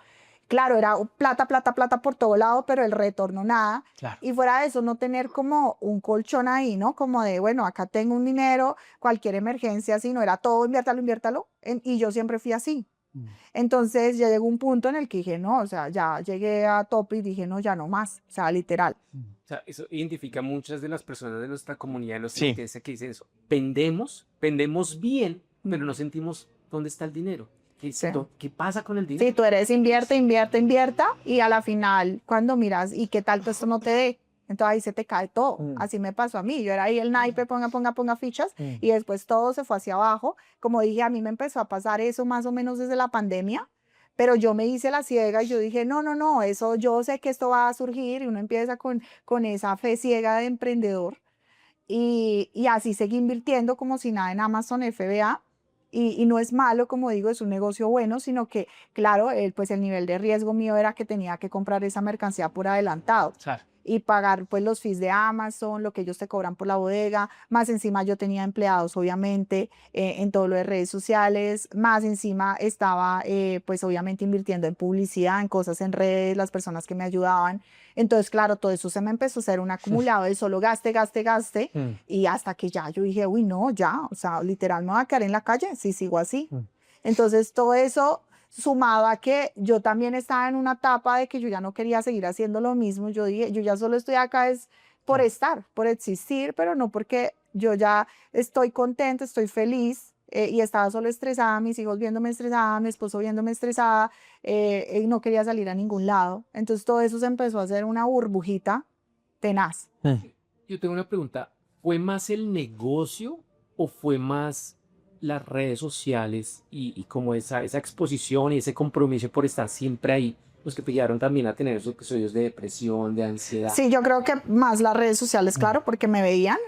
Claro, era plata, plata, plata por todo lado, pero el retorno nada. Claro. Y fuera de eso, no tener como un colchón ahí, ¿no? Como de, bueno, acá tengo un dinero, cualquier emergencia, sino era todo, inviértalo, inviértalo. Y yo siempre fui así. Entonces ya llegó un punto en el que dije, no, o sea, ya llegué a tope y dije, no, ya no más, o sea, literal. O sea, eso identifica a muchas de las personas de nuestra comunidad, de nuestra Sí. audiencia que dicen eso. Vendemos bien, pero no sentimos dónde está el dinero. Sí. ¿Qué pasa con el dinero? Sí, tú eres invierta y a la final cuando miras y qué tal que esto no te dé, entonces ahí se te cae todo. Así me pasó a mí, yo era ahí el naipe, ponga fichas y después todo se fue hacia abajo. Como dije, a mí me empezó a pasar eso más o menos desde la pandemia, pero yo me hice la ciega y yo dije, no, no, no, eso yo sé que esto va a surgir y uno empieza con esa fe ciega de emprendedor y así seguí invirtiendo como si nada en Amazon FBA. Y no es malo, como digo, es un negocio bueno, sino que, claro, pues el nivel de riesgo mío era que tenía que comprar esa mercancía por adelantado Claro. y pagar pues los fees de Amazon, lo que ellos te cobran por la bodega, más encima yo tenía empleados obviamente en todo lo de redes sociales, más encima estaba pues obviamente invirtiendo en publicidad, en cosas en redes, las personas que me ayudaban. Entonces, claro, todo eso se me empezó a hacer un acumulado de solo gaste, gaste, gaste, y hasta que ya yo dije, uy, no, ya, o sea, literal me voy a quedar en la calle si sigo así. Entonces, todo eso sumado a que yo también estaba en una etapa de que yo ya no quería seguir haciendo lo mismo, yo dije, yo ya solo estoy acá es por estar, por existir, pero no porque yo ya estoy contenta, estoy feliz y estaba solo estresada, mis hijos viéndome estresada, mi esposo viéndome estresada y no quería salir a ningún lado. Entonces todo eso se empezó a hacer una burbujita tenaz. Yo tengo una pregunta. ¿Fue más el negocio o fue más las redes sociales y como esa exposición y ese compromiso por estar siempre ahí, los que te llevaron también a tener esos episodios de depresión, de ansiedad? Sí, yo creo que más las redes sociales, claro, porque me veían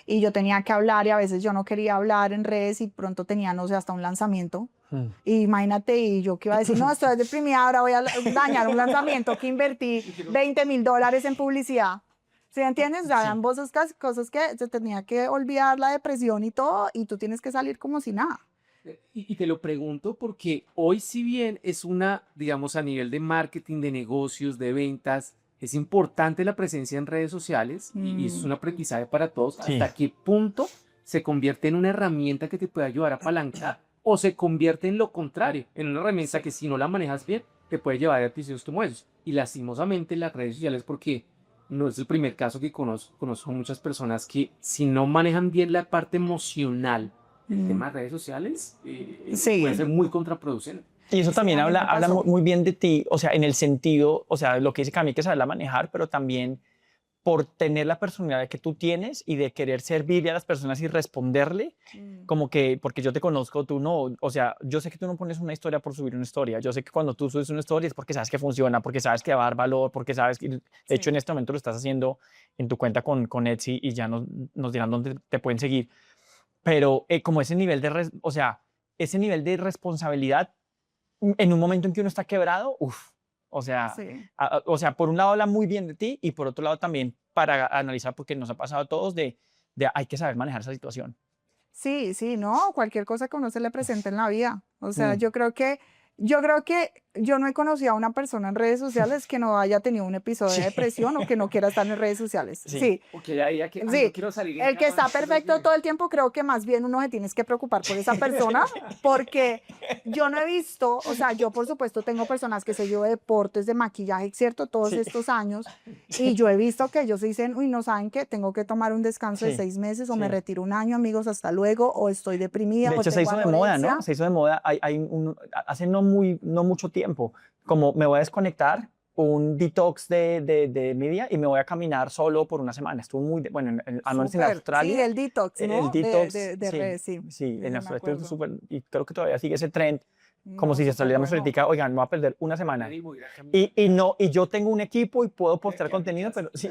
y yo tenía que hablar y a veces yo no quería hablar en redes y pronto tenía, no sé, hasta un lanzamiento. Y imagínate, y yo que iba a decir, no, estoy deprimida, ahora voy a dañar un lanzamiento que invertí $20,000 en publicidad. ¿Sí entiendes? O sea, eran cosas que se tenía que olvidar la depresión y todo, y tú tienes que salir como si nada. Y te lo pregunto porque hoy si bien es una, digamos, a nivel de marketing, de negocios, de ventas, es importante la presencia en redes sociales y es un aprendizaje para todos. Sí. ¿Hasta qué punto se convierte en una herramienta que te puede ayudar a apalancar o se convierte en lo contrario, en una herramienta que si no la manejas bien, te puede llevar a episodios como esos? Y lastimosamente las redes sociales, porque no es el primer caso que conozco muchas personas que si no manejan bien la parte emocional, el tema de redes sociales Sí. puede ser muy contraproducente. Y eso Sí, también a mí me habla pasó. muy bien de ti, o sea, en el sentido, o sea, lo que dice Cami, hay que saberla manejar, pero también por tener la personalidad que tú tienes y de querer servirle a las personas y responderle, como que, porque yo te conozco, tú no, o sea, yo sé que tú no pones una historia por subir una historia, yo sé que cuando tú subes una historia es porque sabes que funciona, porque sabes que va a dar valor, porque sabes que, de hecho, en este momento lo estás haciendo en tu cuenta con Etsy y ya nos dirán dónde te pueden seguir, pero como ese nivel de, o sea, ese nivel de responsabilidad en un momento en que uno está quebrado, uff, o sea, Sí. o sea, por un lado habla muy bien de ti y por otro lado también para analizar, porque nos ha pasado a todos de hay que saber manejar esa situación. Sí, sí, no, cualquier cosa que a uno se le presente en la vida. O sea, Mm. yo creo que yo no he conocido a una persona en redes sociales que no haya tenido un episodio de depresión o que no quiera estar en redes sociales. Sí. Sí, Porque ya diría que sí. no quiero salir en El que está cámara, perfecto todo el tiempo, creo que más bien uno se tiene que preocupar por esa persona, porque yo no he visto, o sea, yo por supuesto tengo personas que sé yo de deportes, de maquillaje, ¿cierto? Todos Sí. estos años, y yo he visto que ellos dicen, uy, no saben qué, tengo que tomar un descanso de Sí, 6 meses o sí. me retiro un año, amigos, hasta luego, o estoy deprimida, De o hecho, se tengo hizo de moda, anorexia. ¿no? Se hizo de moda hace no mucho tiempo, como me voy a desconectar, un detox de media y me voy a caminar solo por una semana. Estuvo muy, bueno, al menos en Súper. Australia. Sí, el detox, ¿no? El detox, De sí, redes, sí. sí, Sí, en sí, me Australia estuvo acuerdo. súper, y creo que todavía sigue ese trend, como No, si se súper saliéramos bueno. ahorita, oigan, me voy a perder una semana. Y yo tengo un equipo y puedo postear contenido, pero sí,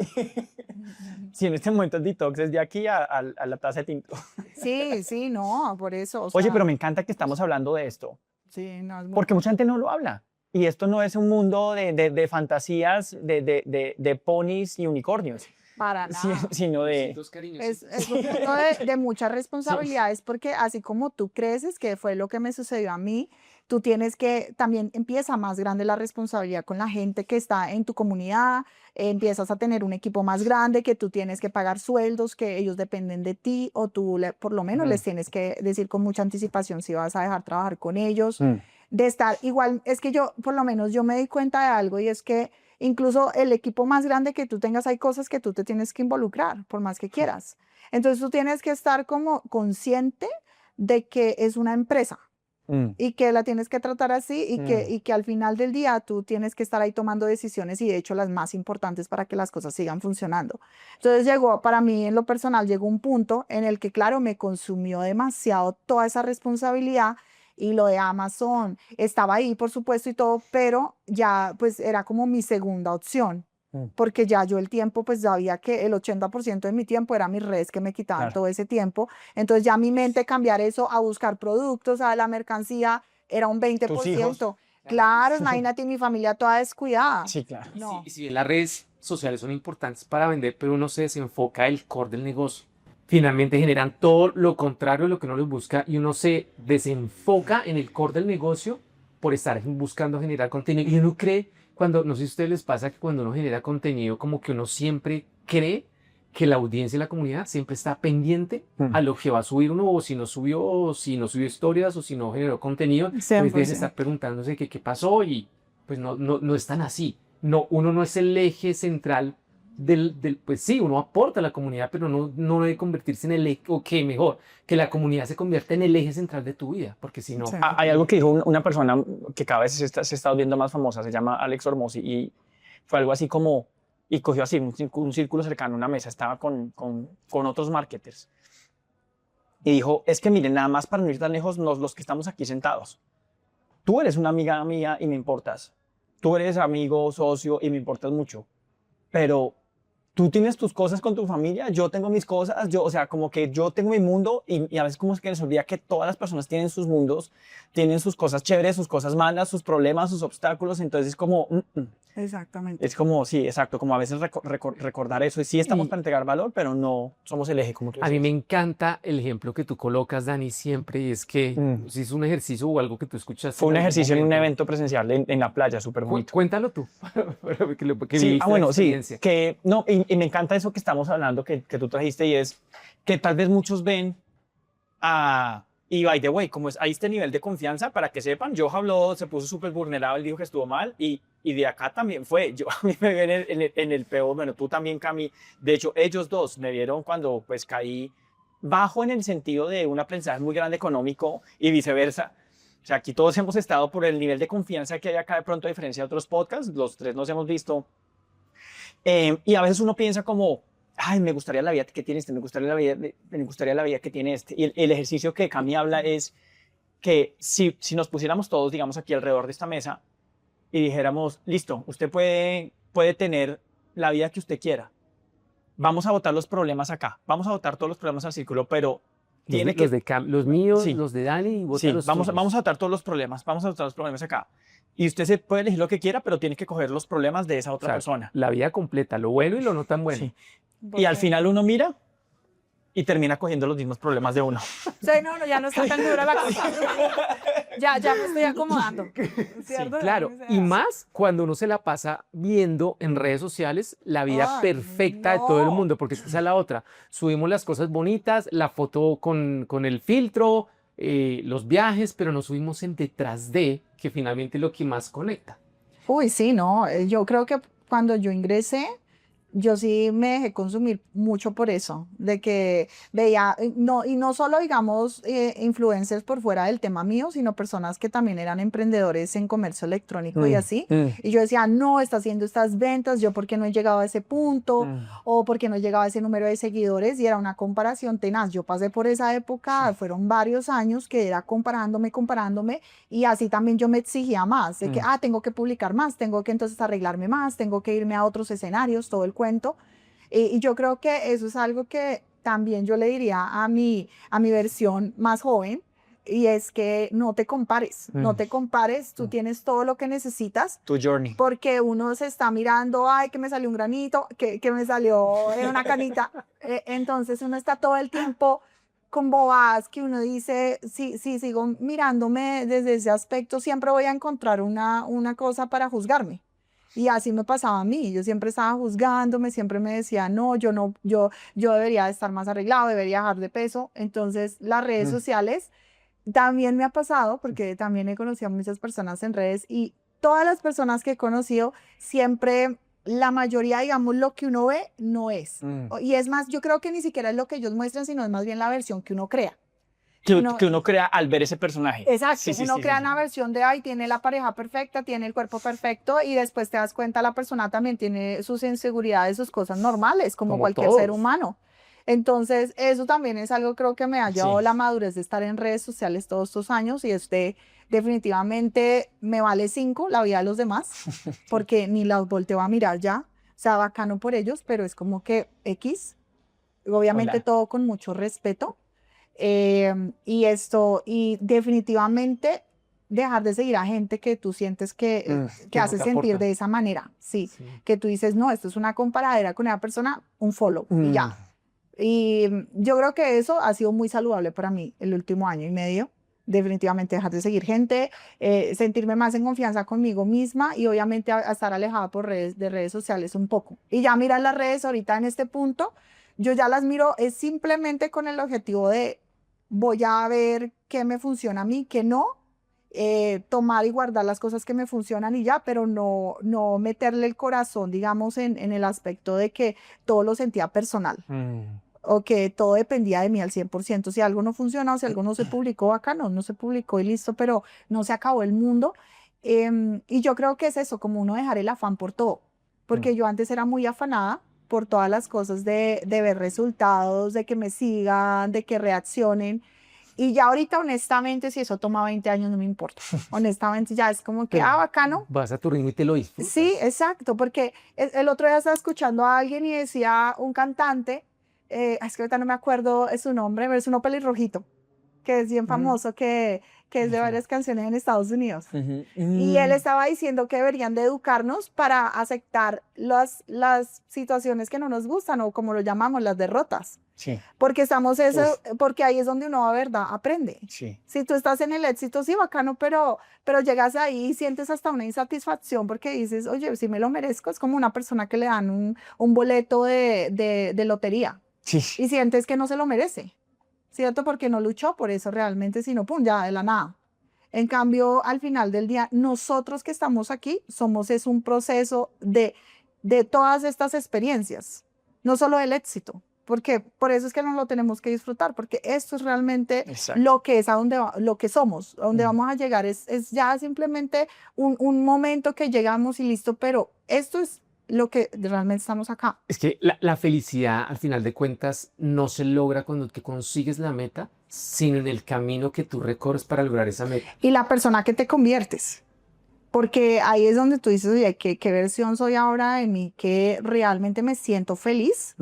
sí, en este momento el detox es de aquí a la taza de tinto. Sí, sí, no, por eso, o Oye, sea, pero me encanta que estamos hablando de esto, sí, no, es muy porque bueno. mucha gente no lo habla. Y esto no es un mundo de fantasías de ponis y unicornios, Para nada. sino de... Besitos cariñositos. Es un mundo de muchas responsabilidades porque así como tú creces, que fue lo que me sucedió a mí, tú tienes que, también empieza más grande la responsabilidad con la gente que está en tu comunidad, empiezas a tener un equipo más grande que tú tienes que pagar sueldos, que ellos dependen de ti o tú por lo menos les tienes que decir con mucha anticipación si vas a dejar trabajar con ellos, de estar igual, es que yo, por lo menos yo me di cuenta de algo y es que incluso el equipo más grande que tú tengas, hay cosas que tú te tienes que involucrar, por más que quieras. Entonces tú tienes que estar como consciente de que es una empresa y que la tienes que tratar así y que al final del día tú tienes que estar ahí tomando decisiones y de hecho las más importantes para que las cosas sigan funcionando. Entonces llegó, para mí en lo personal, llegó un punto en el que, claro, me consumió demasiado toda esa responsabilidad y lo de Amazon estaba ahí, por supuesto, y todo, pero ya pues era como mi segunda opción. Porque ya yo el tiempo, pues sabía que el 80% de mi tiempo era mis redes que me quitaban Claro. todo ese tiempo. Entonces ya mi mente cambiar eso a buscar productos, a la mercancía, era un Tus hijos. 20%. Claro, imagínate mi familia toda descuidada. Sí, claro. No. Y si bien las redes sociales son importantes para vender, pero uno se desenfoca del core del negocio. Finalmente generan todo lo contrario de lo que uno les busca y uno se desenfoca en el core del negocio por estar buscando generar contenido. Y uno cree, cuando, no sé si a ustedes les pasa que cuando uno genera contenido, como que uno siempre cree que la audiencia y la comunidad siempre está pendiente a lo que va a subir uno, o si no subió historias, o si no generó contenido, pues deben 100%. estar preguntándose qué pasó y pues no es tan así. No, uno no es el eje central pues sí, uno aporta a la comunidad, pero no debe convertirse en el eje, o que mejor, que la comunidad se convierta en el eje central de tu vida, porque si no... Sí. Hay algo que dijo una persona que cada vez se está volviendo más famosa, se llama Alex Hormozzi, y fue algo así como, y cogió así un círculo cercano, una mesa, estaba con otros marketers, y dijo, es que miren, nada más para no ir tan lejos, los que estamos aquí sentados, tú eres una amiga mía y me importas, tú eres amigo, socio y me importas mucho, pero tú tienes tus cosas con tu familia, yo tengo mis cosas, o sea, como que yo tengo mi mundo y a veces como que nos olvida que todas las personas tienen sus mundos, tienen sus cosas chéveres, sus cosas malas, sus problemas, sus obstáculos, entonces es como... Exactamente. Es como, sí, exacto, como a veces recordar eso, y sí estamos para entregar valor, pero no somos el eje, como tú A mí decías. me encanta el ejemplo que tú colocas, Dani, siempre, y es que si es un ejercicio o algo que tú escuchas. Fue un ejercicio en un evento presencial en la playa, súper bonito. Cuéntalo tú. Que Sí, viviste la bueno, sí, experiencia. que no, y me encanta eso que estamos hablando, que tú trajiste, y es que tal vez muchos ven y by the way, como es, hay este nivel de confianza, para que sepan, Joe habló, se puso súper vulnerable, dijo que estuvo mal, y de acá también fue, yo a mí me ven en el peor, bueno, tú también, Cami, de hecho, ellos dos me vieron cuando pues caí bajo en el sentido de un aprendizaje muy grande económico y viceversa. O sea, aquí todos hemos estado por el nivel de confianza que hay acá, de pronto, a diferencia de otros podcasts, los tres nos hemos visto. Y a veces uno piensa como, ay, me gustaría la vida que tiene este, me gustaría la vida que tiene este. Y el ejercicio que Cami habla es que si nos pusiéramos todos, digamos, aquí alrededor de esta mesa y dijéramos, listo, usted puede tener la vida que usted quiera. Vamos a botar los problemas acá, vamos a botar todos los problemas al círculo, pero tiene que... Los míos, Sí. los de Dani, y Sí, los vamos a tuyos. botar todos los problemas, vamos a botar los problemas acá. Y usted se puede elegir lo que quiera, pero tiene que coger los problemas de esa otra O sea, persona. la vida completa, lo bueno y lo no tan bueno. Sí. Y al final uno mira y termina cogiendo los mismos problemas de uno. Sí, no, ya no está tan dura la cosa. Ya me estoy acomodando. ¿Cierto? Claro, O sea, y más cuando uno se la pasa viendo en redes sociales la vida Ay, perfecta de todo el no. mundo, porque esa es la otra. Subimos las cosas bonitas, la foto con el filtro, los viajes, pero no subimos en detrás de, que finalmente es lo que más conecta. Uy, sí, no. Yo creo que cuando yo ingresé, yo sí me dejé consumir mucho por eso, de que veía, no, y no solo, digamos, influencers por fuera del tema mío, sino personas que también eran emprendedores en comercio electrónico y así. Y yo decía, no, está haciendo estas ventas, yo por qué no he llegado a ese punto, o por qué no he llegado a ese número de seguidores, y era una comparación tenaz. Yo pasé por esa época, fueron varios años que era comparándome, y así también yo me exigía más, de que, tengo que publicar más, tengo que entonces arreglarme más, tengo que irme a otros escenarios, todo el cuento. Y yo creo que eso es algo que también yo le diría a mi versión más joven, y es que no te compares, no te compares, tú tienes todo lo que necesitas, Tu journey. porque uno se está mirando, ay, que me salió un granito, que me salió una canita, entonces uno está todo el tiempo con bobadas que uno dice, si sigo mirándome desde ese aspecto, siempre voy a encontrar una cosa para juzgarme. Y así me pasaba a mí, yo siempre estaba juzgándome, siempre me decía, no, yo debería estar más arreglado, debería bajar de peso. Entonces las redes sociales también me ha pasado, porque también he conocido a muchas personas en redes, y todas las personas que he conocido, siempre la mayoría, digamos, lo que uno ve no es. Y es más, yo creo que ni siquiera es lo que ellos muestran, sino es más bien la versión que uno crea. Que uno crea al ver ese personaje. Exacto, Sí, sí, uno sí, crea sí. una versión de, ay, tiene la pareja perfecta, tiene el cuerpo perfecto, y después te das cuenta la persona también tiene sus inseguridades, sus cosas normales, como cualquier ser todos. humano. Entonces, eso también es algo creo que me ha llevado Sí. la madurez de estar en redes sociales todos estos años y definitivamente me vale 5 la vida de los demás porque ni las volteo a mirar ya. O sea, bacano por ellos, pero es como que X, obviamente Hola. todo con mucho respeto. Y definitivamente dejar de seguir a gente que tú sientes que Que no hace te sentir aporta. de esa manera, sí, Sí. que tú dices, no, esto es una comparadera con esa persona, un follow y ya. Y yo creo que eso ha sido muy saludable para mí el último año y medio. Definitivamente dejar de seguir gente, sentirme más en confianza conmigo misma y obviamente a estar alejada de redes sociales un poco. Y ya mirar las redes ahorita en este punto, yo ya las miro es simplemente con el objetivo de voy a ver qué me funciona a mí, qué no, tomar y guardar las cosas que me funcionan y ya, pero no meterle el corazón, digamos, en el aspecto de que todo lo sentía personal o que todo dependía de mí al 100%. Si algo no funciona o si algo no se publicó acá, no se publicó y listo, pero no se acabó el mundo. Y yo creo que es eso, como uno dejar el afán por todo, porque yo antes era muy afanada por todas las cosas de ver resultados, de que me sigan, de que reaccionen. Y ya ahorita, honestamente, si eso toma 20 años, no me importa. Honestamente, ya es como que, Te bacano. vas a tu ritmo y te lo Sí, disfrutas. exacto, porque el otro día estaba escuchando a alguien y decía un cantante, es que ahorita no me acuerdo su nombre, pero es uno pelirrojito, que es bien famoso, que es Me de suena. varias canciones en Estados Unidos. Ujú. Y él estaba diciendo que deberían de educarnos para aceptar las situaciones que no nos gustan o como lo llamamos, las derrotas. Sí, Porque uf, porque ahí es donde uno, a verdad, aprende. sí. Si tú estás en el éxito, sí, bacano, pero llegas ahí y sientes hasta una insatisfacción porque dices, oye, si me lo merezco, es como una persona que le dan un boleto de lotería Sí. y sientes que no se lo merece, ¿cierto? Porque no luchó por eso realmente, sino, pum, ya de la nada. En cambio, al final del día, nosotros que estamos aquí es un proceso de todas estas experiencias, no solo el éxito, porque por eso es que no lo tenemos que disfrutar, porque esto es realmente Exacto. lo que es lo que somos, a donde Mm. vamos a llegar, es ya simplemente un momento que llegamos y listo, pero esto es lo que realmente estamos acá. Es que la felicidad, al final de cuentas, no se logra cuando te consigues la meta, sino en el camino que tú recorres para lograr esa meta. Y la persona que te conviertes. Porque ahí es donde tú dices, oye, ¿qué versión soy ahora de mí? ¿Que realmente me siento feliz?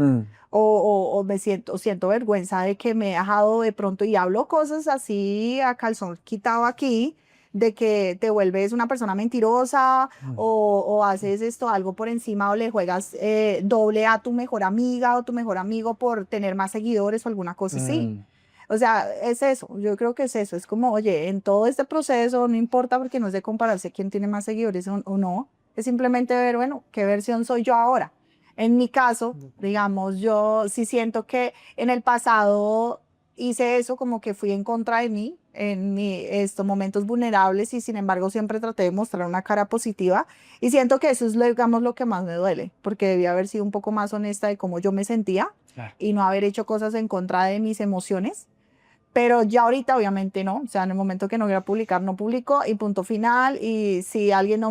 O siento vergüenza de que me he dejado de pronto y hablo cosas así a calzón quitado aquí, de que te vuelves una persona mentirosa o haces esto algo por encima o le juegas doble a tu mejor amiga o tu mejor amigo por tener más seguidores o alguna cosa así. O sea, es eso, yo creo que es eso, es como, oye, en todo este proceso no importa porque no es de compararse quién tiene más seguidores o no, es simplemente ver, bueno, qué versión soy yo ahora. En mi caso, digamos, yo sí siento que en el pasado hice eso, como que fui en contra de mí estos momentos vulnerables y sin embargo siempre traté de mostrar una cara positiva y siento que eso es, digamos, lo que más me duele, porque debía haber sido un poco más honesta de cómo yo me sentía Claro. y no haber hecho cosas en contra de mis emociones. Pero ya ahorita obviamente no, o sea, en el momento que no quiera publicar, no publico y punto final. Y si alguien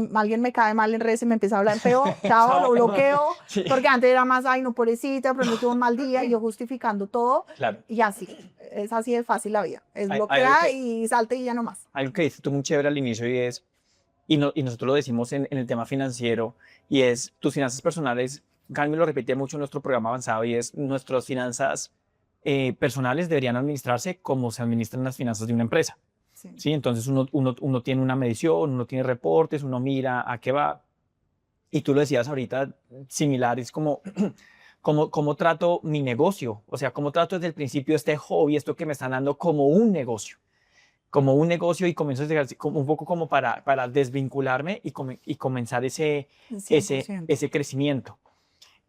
me cae mal en redes y me empieza a hablar feo, chao, lo Chao. bloqueo, Sí. porque antes era más, ay, no, pobrecita, pero no tuvo un mal día, y yo justificando todo. Claro. Y así, es así de fácil la vida. Es Hay algo bloquear que, y salte y ya no más. algo que dices tú muy chévere al inicio y es, y nosotros lo decimos en el tema financiero, y es tus finanzas personales. Carmen lo repetía mucho en nuestro programa avanzado, y es nuestras finanzas personales deberían administrarse como se administran las finanzas de una empresa. Sí. ¿Sí? Entonces uno tiene una medición, uno tiene reportes, uno mira a qué va. Y tú lo decías ahorita, similar, es como, cómo trato mi negocio, o sea, cómo trato desde el principio este hobby, esto que me están dando como un negocio y comienzo a llegar un poco como para desvincularme y comenzar ese 100%. crecimiento.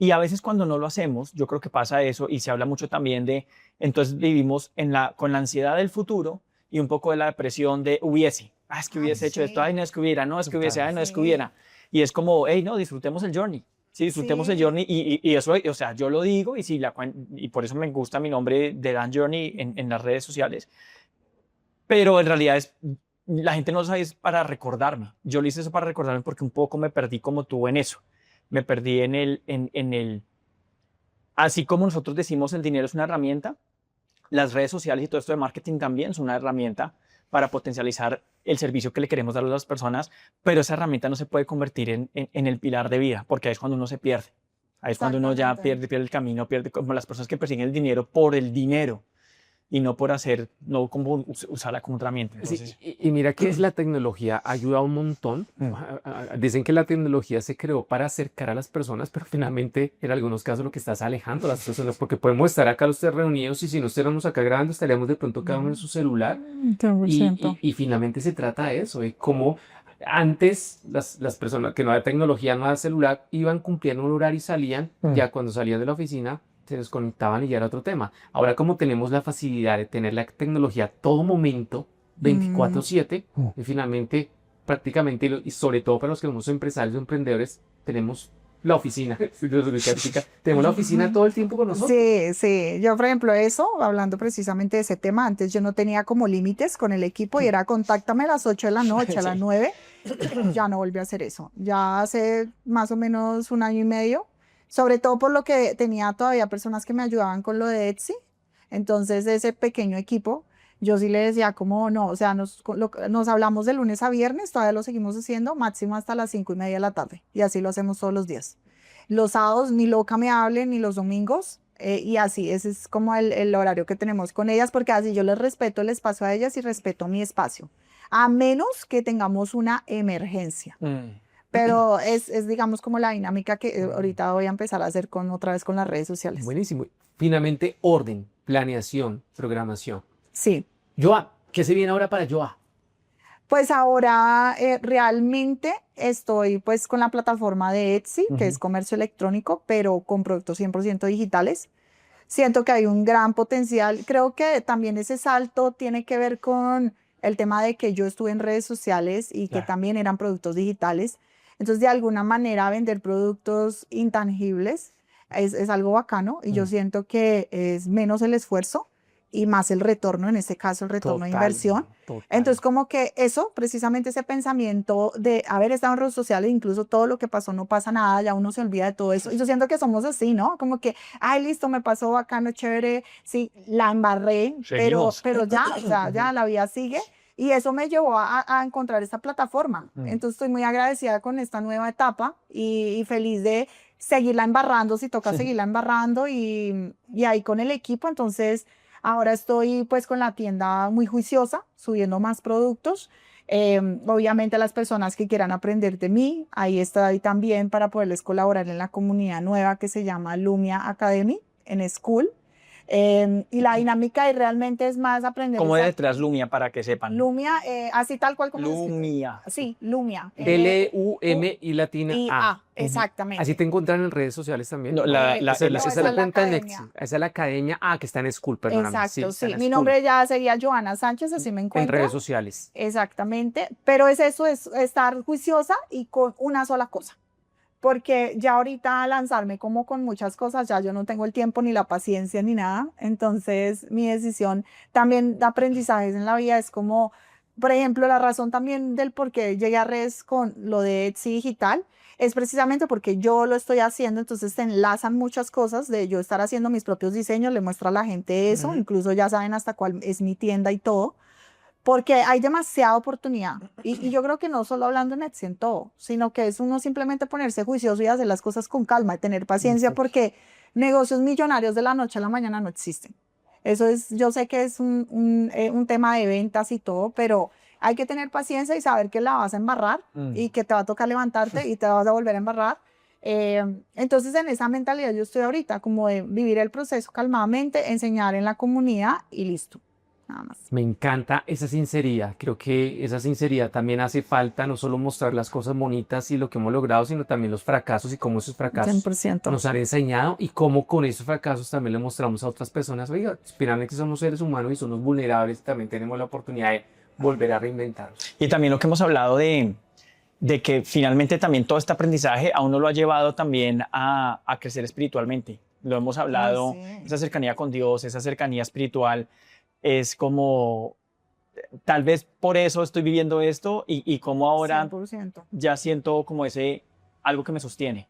Y a veces cuando no lo hacemos, yo creo que pasa eso y se habla mucho también entonces vivimos con la ansiedad del futuro y un poco de la depresión de hubiese, es que Ay, hubiese hecho esto, sí. ay, no es que hubiera, no es que hubiese, ay, no es que Sí. hubiera. Y es como, hey, no, disfrutemos el journey. Sí, disfrutemos el Sí. journey y eso, o sea, yo lo digo y por eso me gusta mi nombre de Dan Journey en las redes sociales, pero en realidad la gente no lo sabe, es para recordarme. Yo lo hice eso para recordarme porque un poco me perdí como tú en eso. Me perdí en el Así como nosotros decimos el dinero es una herramienta, las redes sociales y todo esto de marketing también son una herramienta para potencializar el servicio que le queremos dar a las personas, pero esa herramienta no se puede convertir en el pilar de vida, porque ahí es cuando uno se pierde. Ahí es cuando uno ya Exactamente. pierde el camino, pierde como las personas que persiguen el dinero por el dinero y no por hacer, no como usarla como herramienta. Sí, Entonces, y mira que la tecnología ayuda un montón. mm, Dicen que la tecnología se creó para acercar a las personas, pero finalmente en algunos casos lo que está es alejando a las personas, porque podemos estar acá los tres reunidos y si no estuviéramos acá grabando estaríamos de pronto cada uno en su celular y, 100%. y finalmente se trata de eso, de cómo antes las personas que no había tecnología, no había celular, iban, cumplían un horario y salían, ya cuando salían de la oficina se desconectaban y ya era otro tema. Ahora como tenemos la facilidad de tener la tecnología a todo momento, 24/7, y finalmente prácticamente, y sobre todo para los que somos empresarios o emprendedores, tenemos la oficina, tenemos la oficina todo el tiempo con nosotros. Sí, sí. Yo, por ejemplo, eso, hablando precisamente de ese tema, antes yo no tenía como límites con el equipo y era contáctame a las 8 de la noche, a las sí. 9. Ya no volví a hacer eso. Ya hace más o menos un año y medio, sobre todo por lo que tenía todavía personas que me ayudaban con lo de Etsy. Entonces, ese pequeño equipo, yo sí le decía como no, o sea, nos hablamos de lunes a viernes, todavía lo seguimos haciendo, máximo hasta las 5:30 de la tarde. Y así lo hacemos todos los días. Los sábados ni loca me hablen, ni los domingos. Y así, ese es como el horario que tenemos con ellas, porque así yo les respeto el espacio a ellas y respeto mi espacio, a menos que tengamos una emergencia. Pero es digamos, como la dinámica que ahorita voy a empezar a hacer otra vez con las redes sociales. Buenísimo. Finalmente, orden, planeación, programación. Sí. Joa, ¿qué se viene ahora para Joa? Pues ahora realmente estoy pues con la plataforma de Etsy, que es comercio electrónico, pero con productos 100% digitales. Siento que hay un gran potencial. Creo que también ese salto tiene que ver con el tema de que yo estuve en redes sociales y que Claro. también eran productos digitales. Entonces, de alguna manera, vender productos intangibles es algo bacano y yo siento que es menos el esfuerzo y más el retorno, en este caso el retorno de Total, inversión. total. Entonces, como que eso, precisamente ese pensamiento de haber estado en redes sociales, incluso todo lo que pasó no pasa nada, ya uno se olvida de todo eso. Y yo siento que somos así, ¿no? Como que, ay, listo, me pasó bacano, chévere, sí, la embarré, Seguimos. pero ya, o sea, ya la vida sigue. Y eso me llevó a encontrar esta plataforma. Entonces, estoy muy agradecida con esta nueva etapa y feliz de seguirla embarrando, si toca seguirla embarrando y ahí con el equipo. Entonces, ahora estoy pues con la tienda muy juiciosa, subiendo más productos. Obviamente las personas que quieran aprender de mí, ahí estoy también para poderles colaborar en la comunidad nueva que se llama Lumia Academy en School. Y la dinámica ahí realmente es más aprender ¿Cómo de esa detrás Lumia para que sepan? Lumia, así tal cual como se escribe. Lumia. Sí, Lumia. L-U-M y latina A. I-A, exactamente. Así te encuentran en redes sociales también. No, Esa es no, esa es esa la es la cuenta en academia. Etsy. Esa es la academia. Ah, que está en School, perdóname. Exacto, está sí. en Mi School. nombre ya sería Joana Sánchez, así me En encuentran. redes sociales. Exactamente, pero es eso, es estar juiciosa y con una sola cosa, porque ya ahorita lanzarme como con muchas cosas, ya yo no tengo el tiempo ni la paciencia ni nada, entonces mi decisión también de aprendizajes en la vida es como, por ejemplo, la razón también del por qué llegué a redes con lo de Etsy digital, es precisamente porque yo lo estoy haciendo, entonces se enlazan muchas cosas de yo estar haciendo mis propios diseños, le muestro a la gente eso, incluso ya saben hasta cuál es mi tienda y todo porque hay demasiada oportunidad. Y yo creo que no solo hablando en Etsy en todo, sino que es uno simplemente ponerse juicioso y hacer las cosas con calma y tener paciencia porque negocios millonarios de la noche a la mañana no existen. Eso es, yo sé que es un tema de ventas y todo, pero hay que tener paciencia y saber que la vas a embarrar y que te va a tocar levantarte y te vas a volver a embarrar. Entonces en esa mentalidad yo estoy ahorita, como de vivir el proceso calmadamente, enseñar en la comunidad y listo. Nada más. Me encanta esa sinceridad. Creo que esa sinceridad también hace falta, no solo mostrar las cosas bonitas y lo que hemos logrado, sino también los fracasos y cómo esos fracasos 100%. nos han enseñado y cómo con esos fracasos también le mostramos a otras personas, oiga, finalmente somos seres humanos y somos vulnerables y también tenemos la oportunidad de volver a reinventarnos. Y también lo que hemos hablado de que finalmente también todo este aprendizaje a uno lo ha llevado también a crecer espiritualmente. Lo hemos hablado, sí. esa cercanía con Dios, esa cercanía espiritual, es como, tal vez por eso estoy viviendo esto y como ahora 100%. ya siento como ese, algo que me sostiene.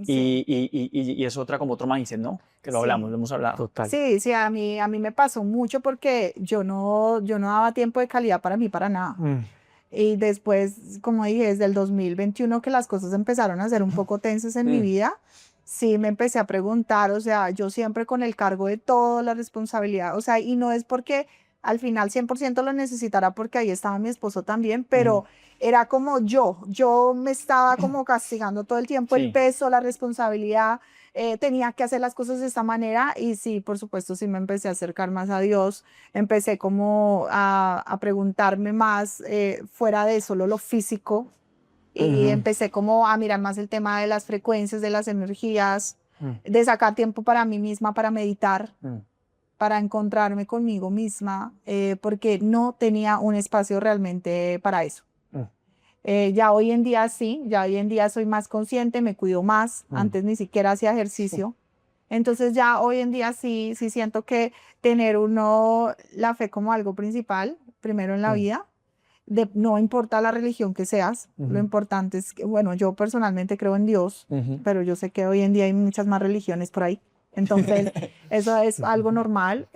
y es otra como otro mindset, ¿no? Que lo Sí. hablamos, lo hemos hablado. Total. Sí, sí, a mí me pasó mucho porque yo no daba tiempo de calidad para mí, para nada. Y después, como dije, desde el 2021 que las cosas empezaron a ser un poco tensas en mi vida, sí me empecé a preguntar, o sea, yo siempre con el cargo de toda la responsabilidad, o sea, y no es porque al final 100% lo necesitara porque ahí estaba mi esposo también, pero era como yo me estaba como castigando todo el tiempo el Sí. peso, la responsabilidad, tenía que hacer las cosas de esta manera y sí, por supuesto, sí me empecé a acercar más a Dios, empecé como a preguntarme más fuera de solo lo físico y empecé como a mirar más el tema de las frecuencias, de las energías, de sacar tiempo para mí misma, para meditar, para encontrarme conmigo misma, porque no tenía un espacio realmente para eso. Ya hoy en día sí, ya hoy en día soy más consciente, me cuido más, antes ni siquiera hacía ejercicio. Entonces ya hoy en día sí, sí siento que tener uno la fe como algo principal, primero en la vida, no importa la religión que seas, lo importante es que, bueno, yo personalmente creo en Dios, pero yo sé que hoy en día hay muchas más religiones por ahí. Entonces, eso es algo normal,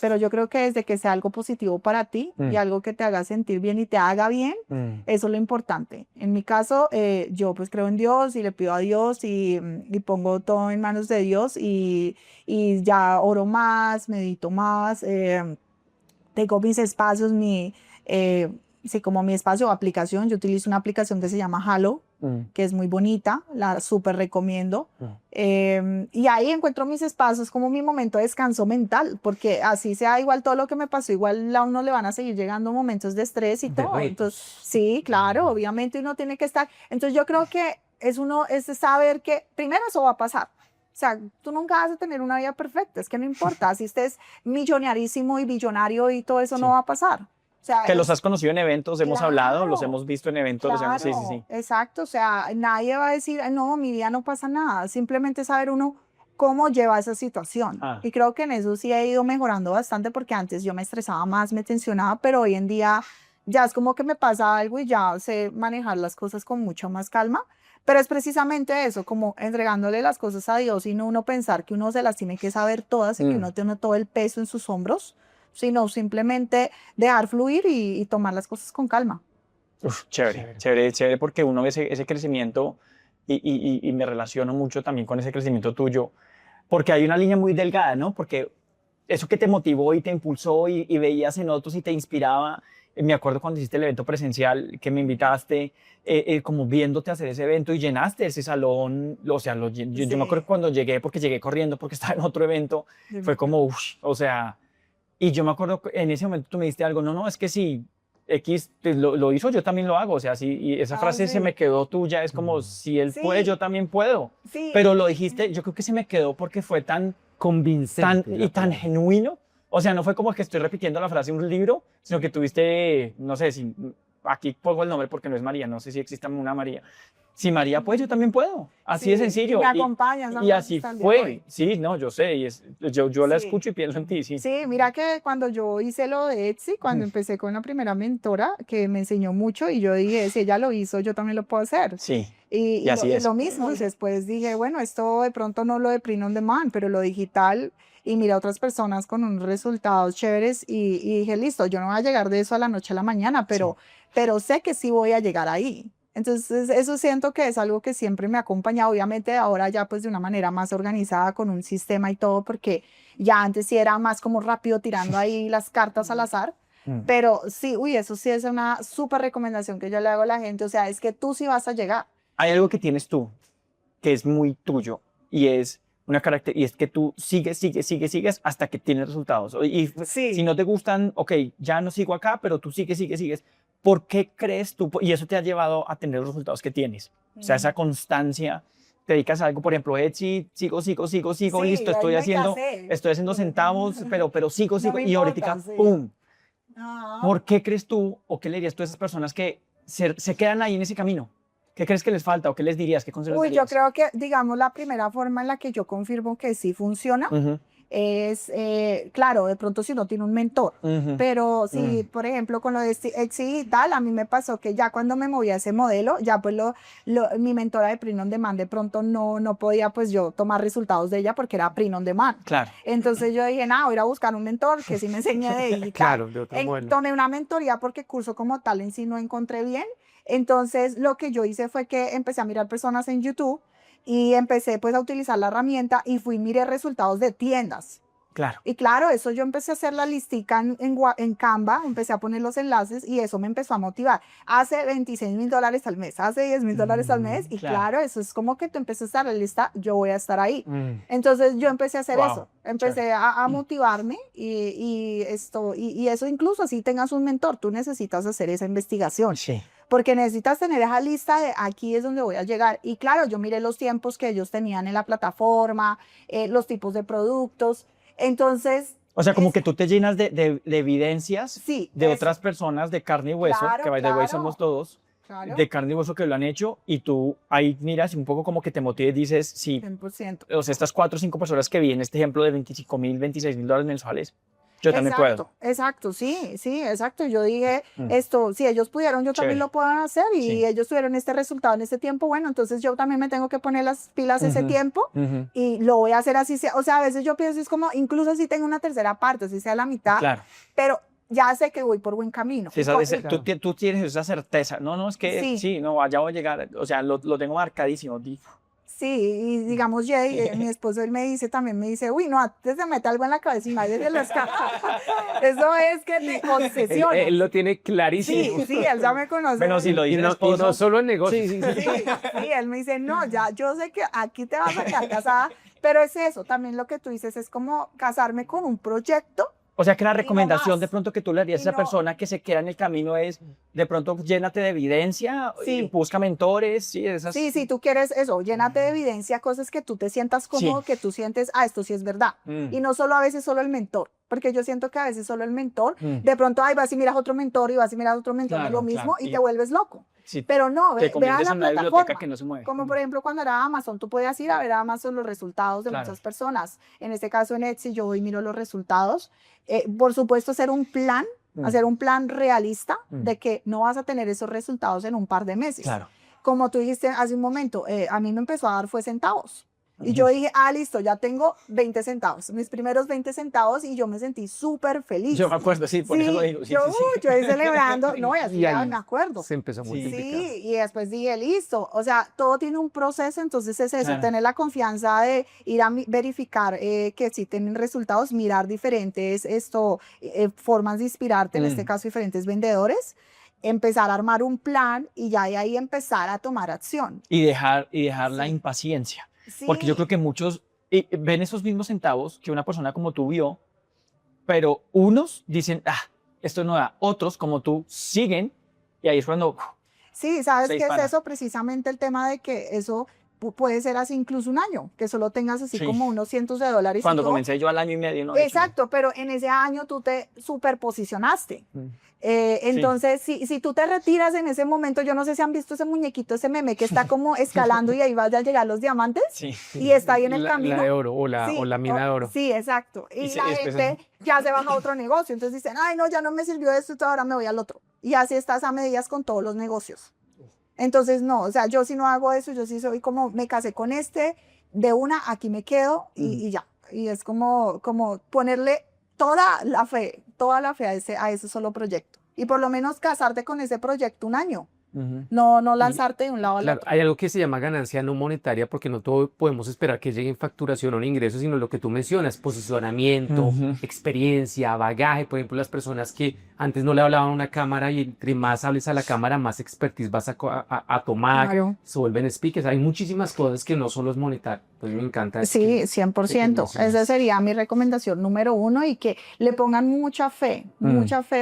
pero yo creo que desde que sea algo positivo para ti y algo que te haga sentir bien y te haga bien, eso es lo importante. En mi caso, yo pues creo en Dios y le pido a Dios y pongo todo en manos de Dios y ya oro más, medito más, tengo mis espacios, sí, como mi espacio o aplicación. Yo utilizo una aplicación que se llama Halo, que es muy bonita, la súper recomiendo. Y ahí encuentro mis espacios como mi momento de descanso mental, porque así sea igual todo lo que me pasó, igual a uno le van a seguir llegando momentos de estrés y De todo. retos. Entonces, sí, claro, obviamente uno tiene que estar. Entonces yo creo que es saber que primero eso va a pasar. O sea, tú nunca vas a tener una vida perfecta, es que no importa, si estés millonarísimo y billonario y todo eso no va a pasar. O sea, Que los has conocido en eventos, hemos hablado, los claro, hemos visto en eventos, claro, sí, sí, sí. exacto, o sea, nadie va a decir, "Ay, no, mi vida no pasa nada", simplemente saber uno cómo lleva esa situación. Y creo que en eso sí he ido mejorando bastante porque antes yo me estresaba más, me tensionaba, pero hoy en día ya es como que me pasa algo y ya sé manejar las cosas con mucho más calma. Pero es precisamente eso, como entregándole las cosas a Dios y no uno pensar que uno se las tiene que saber todas y que uno tiene todo el peso en sus hombros, sino simplemente dejar fluir y tomar las cosas con calma. Uf, chévere, chévere, chévere, porque uno ve ese crecimiento y me relaciono mucho también con ese crecimiento tuyo, porque hay una línea muy delgada, ¿no? Porque eso que te motivó y te impulsó y veías en otros y te inspiraba. Me acuerdo cuando hiciste el evento presencial que me invitaste, como viéndote hacer ese evento y llenaste ese salón. O sea, yo me acuerdo cuando llegué, porque llegué corriendo porque estaba en otro evento, fue como, uff, o sea, y yo me acuerdo que en ese momento tú me diste algo, no, es que si X pues, lo hizo, yo también lo hago. O sea, sí, y esa frase se me quedó tuya, es como, si él puede, yo también puedo. Sí. Pero lo dijiste, yo creo que se me quedó porque fue tan Convincente. y tan genuino. O sea, no fue como que estoy repitiendo la frase de un libro, sino que tuviste, no sé, si aquí pongo el nombre porque no es María, no sé si existe una María. Si María puede, yo también puedo. Así de sencillo. Me acompañas. Y así fue. Sí, no, yo sé. Y yo la escucho y pienso en ti, sí. Sí, mira que cuando yo hice lo de Etsy, cuando empecé con la primera mentora, que me enseñó mucho, y yo dije, si ella lo hizo, yo también lo puedo hacer. Sí. Y así es. lo mismo, después dije, bueno, esto de pronto no lo de print on demand, pero lo digital, y mira a otras personas con unos resultados chéveres, y dije, listo, yo no voy a llegar de eso a la noche a la mañana, pero sé que sí voy a llegar ahí. Entonces, eso siento que es algo que siempre me ha acompañado, obviamente ahora ya pues de una manera más organizada, con un sistema y todo, porque ya antes sí era más como rápido tirando ahí las cartas al azar. Pero sí, eso sí es una súper recomendación que yo le hago a la gente, o sea, es que tú sí vas a llegar. Hay algo que tienes tú, que es muy tuyo, y es una y es que tú sigues hasta que tienes resultados. Y si no te gustan, ok, ya no sigo acá, pero tú sigues. ¿Por qué crees tú? Y eso te ha llevado a tener los resultados que tienes. O sea, esa constancia. Te dedicas a algo, por ejemplo, Etsy, sigo, listo, estoy haciendo centavos, pero sigo, y ahorita, ¡pum! ¿Por qué crees tú, o qué le dirías tú a esas personas que se quedan ahí en ese camino? ¿Qué crees que les falta o qué les dirías? ¿Qué consejos Yo darías? creo que, digamos, la primera forma en la que yo confirmo que sí funciona es, claro, de pronto si uno tiene un mentor, pero si, por ejemplo, con lo de Etsy Digital, a mí me pasó que ya cuando me moví a ese modelo, ya pues mi mentora de Print on Demand de pronto no podía pues yo tomar resultados de ella porque era Print on Demand. Claro. Entonces yo dije, voy a ir a buscar un mentor que sí me enseñe de digital. Claro, de otro modelo. Tomé una mentoría porque curso como tal en sí no encontré bien. Entonces lo que yo hice fue que empecé a mirar personas en YouTube y empecé pues a utilizar la herramienta y miré resultados de tiendas. Claro. Y claro, eso yo empecé a hacer la listica en Canva, empecé a poner los enlaces y eso me empezó a motivar. Hace $26,000 al mes, hace $10,000 al mes y claro, eso es como que tú empiezas a estar en la lista, yo voy a estar ahí. Entonces yo empecé a hacer eso, empecé a motivarme y eso incluso si tengas un mentor, tú necesitas hacer esa investigación. Sí. Porque necesitas tener esa lista de aquí es donde voy a llegar. Y claro, yo miré los tiempos que ellos tenían en la plataforma, los tipos de productos. Entonces... O sea, como que tú te llenas de evidencias de eso. otras personas de carne y hueso, Claro, que by the way somos todos, de carne y hueso que lo han hecho, y tú ahí miras y un poco como que te motives y dices, sí, 100%. o sea, estas 4 o 5 personas que vi en este ejemplo de $25,000, $26,000 mensuales, yo también puedo. Exacto, sí, exacto. Yo dije, si ellos pudieron, yo también lo puedo hacer y ellos tuvieron este resultado en este tiempo, bueno, entonces yo también me tengo que poner las pilas ese tiempo y lo voy a hacer así. O sea, a veces yo pienso, es como, incluso si tengo una tercera parte, si sea la mitad, pero ya sé que voy por buen camino. Sí, sabes, tú tienes esa certeza. No, es que allá voy a llegar, o sea, lo tengo marcadísimo. Sí, y digamos, Jay, mi esposo, él me dice, uy, no, antes se mete algo en la cabeza y nadie se lo escapa. Eso es que te obsesiona. Él lo tiene clarísimo. Sí, él ya me conoce. Bueno, si lo dice el esposo. Y no solo en negocios. Sí, él me dice, no, ya, yo sé que aquí te vas a quedar casada, pero es eso, también lo que tú dices es como casarme con un proyecto. O sea que la recomendación de pronto que tú le harías a esa persona que se queda en el camino es, de pronto llénate de evidencia, busca mentores, Sí, tú quieres eso, llénate de evidencia, cosas que tú te sientas cómodo, que tú sientes, esto sí es verdad. Y no solo a veces solo el mentor, porque yo siento que a veces solo el mentor, de pronto, vas y miras otro mentor y vas y miras otro mentor, lo mismo, y te vuelves loco. Sí, pero no, ve a la plataforma, que no se mueve. como por ejemplo cuando era Amazon, tú podías ir a ver a Amazon los resultados de muchas personas. En este caso en Etsy yo voy y miro los resultados. Por supuesto hacer un plan realista de que no vas a tener esos resultados en un par de meses. Claro. Como tú dijiste hace un momento, a mí me empezó a dar fue centavos. Y yo dije, listo, ya tengo 20 centavos, mis primeros 20 centavos y yo me sentí súper feliz. Yo me acuerdo, por eso lo digo. Yo ahí celebrando, y así ya me acuerdo. Se empezó a multiplicar. Sí, y después dije, listo, o sea, todo tiene un proceso, entonces es eso, tener la confianza de ir a verificar que sí tienen resultados, mirar diferentes formas de inspirarte, en este caso diferentes vendedores, empezar a armar un plan y ya de ahí empezar a tomar acción. Y dejar la impaciencia. Sí. Porque yo creo que muchos ven esos mismos centavos que una persona como tú vio, pero unos dicen, esto no da. Otros, como tú, siguen y ahí es cuando... Sí, ¿sabes qué es eso? Precisamente el tema de que eso puede ser así incluso un año, que solo tengas así como unos cientos de dólares. Cuando comencé yo al año y medio, ¿no? Exacto, pero en ese año tú te superposicionaste. Entonces, si tú te retiras en ese momento, yo no sé si han visto ese muñequito, ese meme que está como escalando y ahí van a llegar los diamantes y está ahí en el camino. La de oro o la mina de oro. Sí, exacto. Y la gente ya se baja a otro negocio. Entonces dicen, no, ya no me sirvió esto, ahora me voy al otro. Y así estás a medias con todos los negocios. Entonces, no, o sea, yo sí no hago eso, yo sí soy como, me casé con de una, aquí me quedo y ya. Y es como ponerle toda la fe a ese solo proyecto. Y por lo menos casarte con ese proyecto un año. No lanzarte de un lado al otro. Hay algo que se llama ganancia no monetaria porque no todo podemos esperar que llegue en facturación o en ingresos, sino lo que tú mencionas, posicionamiento, experiencia, bagaje. Por ejemplo, las personas que antes no le hablaban a una cámara y entre más hables a la cámara, más expertise vas a tomar, se vuelven speakers. Hay muchísimas cosas que no solo es monetario. Pues me encanta. Sí, 100%. Esa sería mi recomendación número 1 y que le pongan mucha fe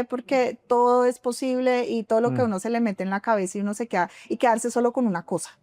porque todo es posible y todo lo que uno se le mete en la cabeza y uno se queda y quedarse solo con una cosa.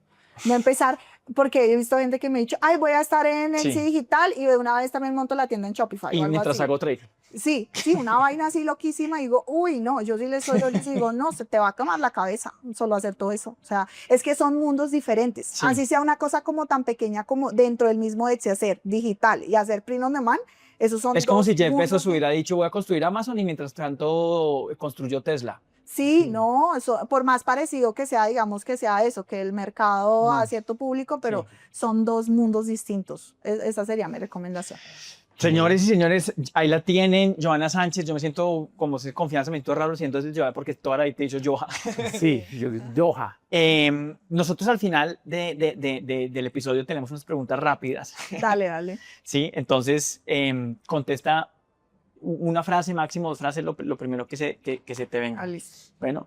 No empezar, porque he visto gente que me ha dicho, voy a estar en Etsy Digital y de una vez también monto la tienda en Shopify. Y mientras hago trade. Sí, una vaina así loquísima y digo, uy, no, yo sí les digo, no, se te va a quemar la cabeza solo hacer todo eso. O sea, es que son mundos diferentes. Así sea una cosa como tan pequeña como dentro del mismo Etsy hacer digital y hacer print on demand, Esos son Es como si dos Jeff Bezos mundos. hubiera dicho voy a construir Amazon y mientras tanto construyó Tesla. Sí, no, eso, por más parecido que sea, digamos que sea eso, que el mercado a No. cierto público, pero Sí. son dos mundos distintos. Esa sería mi recomendación. Señores y señores, ahí la tienen, Johanna Sánchez. Yo me siento como si confianza, me siento raro, siento desde Johanna porque toda la vida te he dicho Joha. Sí, Doha. Nosotros al final del episodio tenemos unas preguntas rápidas, Dale, dale. ¿sí? Entonces, contesta una frase, máximo 2 frases, lo primero que se te venga. Ah, listo. Bueno,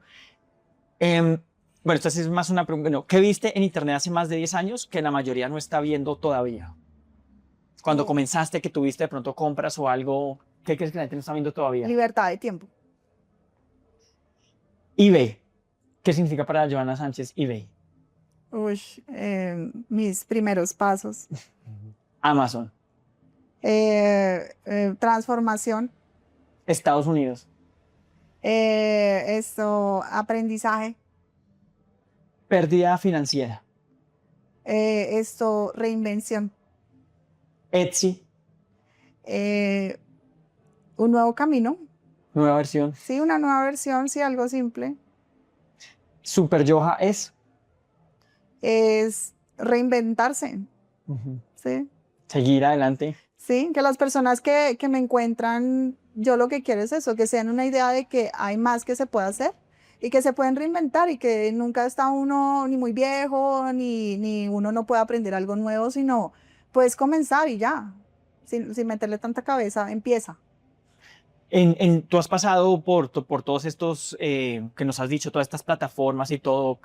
esta sí es más una pregunta. No, ¿qué viste en internet hace más de 10 años que la mayoría no está viendo todavía? Cuando comenzaste, que tuviste de pronto compras o algo, ¿qué crees que la gente no está viendo todavía? Libertad de tiempo. eBay. ¿Qué significa para Johanna Sánchez eBay? Uy, mis primeros pasos. Amazon. Transformación. Estados Unidos. Aprendizaje. Pérdida financiera. Reinvención. Etsy. Un nuevo camino. Nueva versión. Sí, una nueva versión, sí, algo simple. Super Yoha es. Es reinventarse. Sí. Seguir adelante. Sí, que las personas que me encuentran, yo lo que quiero es eso, que se den una idea de que hay más que se puede hacer y que se pueden reinventar y que nunca está uno ni muy viejo, ni uno no puede aprender algo nuevo, sino puedes comenzar y ya, sin meterle tanta cabeza, empieza. Tú has pasado por todos estos que nos has dicho, todas estas plataformas y todo,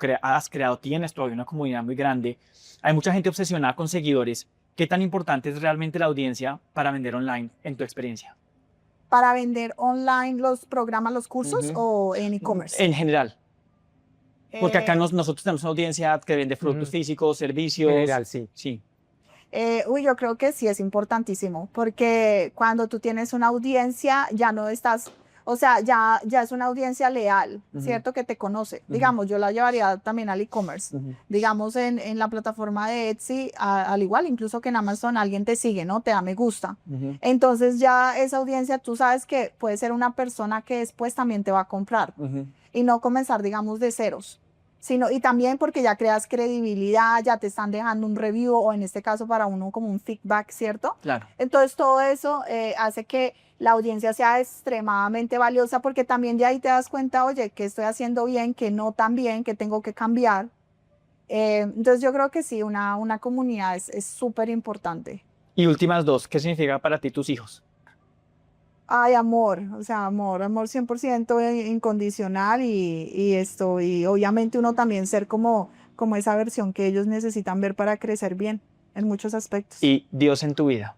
tienes todavía una comunidad muy grande. Hay mucha gente obsesionada con seguidores. ¿Qué tan importante es realmente la audiencia para vender online, en tu experiencia? ¿Para vender online los programas, los cursos o en e-commerce? En general. Porque acá nosotros tenemos una audiencia que vende productos físicos, servicios. En general, sí. Sí. Yo creo que sí es importantísimo, porque cuando tú tienes una audiencia, ya no estás, o sea, ya es una audiencia leal, ¿cierto? Que te conoce. Digamos, yo la llevaría también al e-commerce. Digamos, en la plataforma de Etsy, al igual, incluso que en Amazon, alguien te sigue, ¿no? Te da me gusta. Entonces ya esa audiencia, tú sabes que puede ser una persona que después también te va a comprar y no comenzar, digamos, de ceros. Y también porque ya creas credibilidad, ya te están dejando un review o en este caso para uno como un feedback, ¿cierto? Claro. Entonces todo eso hace que la audiencia sea extremadamente valiosa porque también de ahí te das cuenta, oye, que estoy haciendo bien, que no tan bien, que tengo que cambiar. Entonces yo creo que sí, una comunidad es súper importante. Y últimas 2, ¿qué significa para ti tus hijos? Ay, amor, o sea, amor 100% incondicional y obviamente uno también ser como esa versión que ellos necesitan ver para crecer bien en muchos aspectos. Y Dios en tu vida.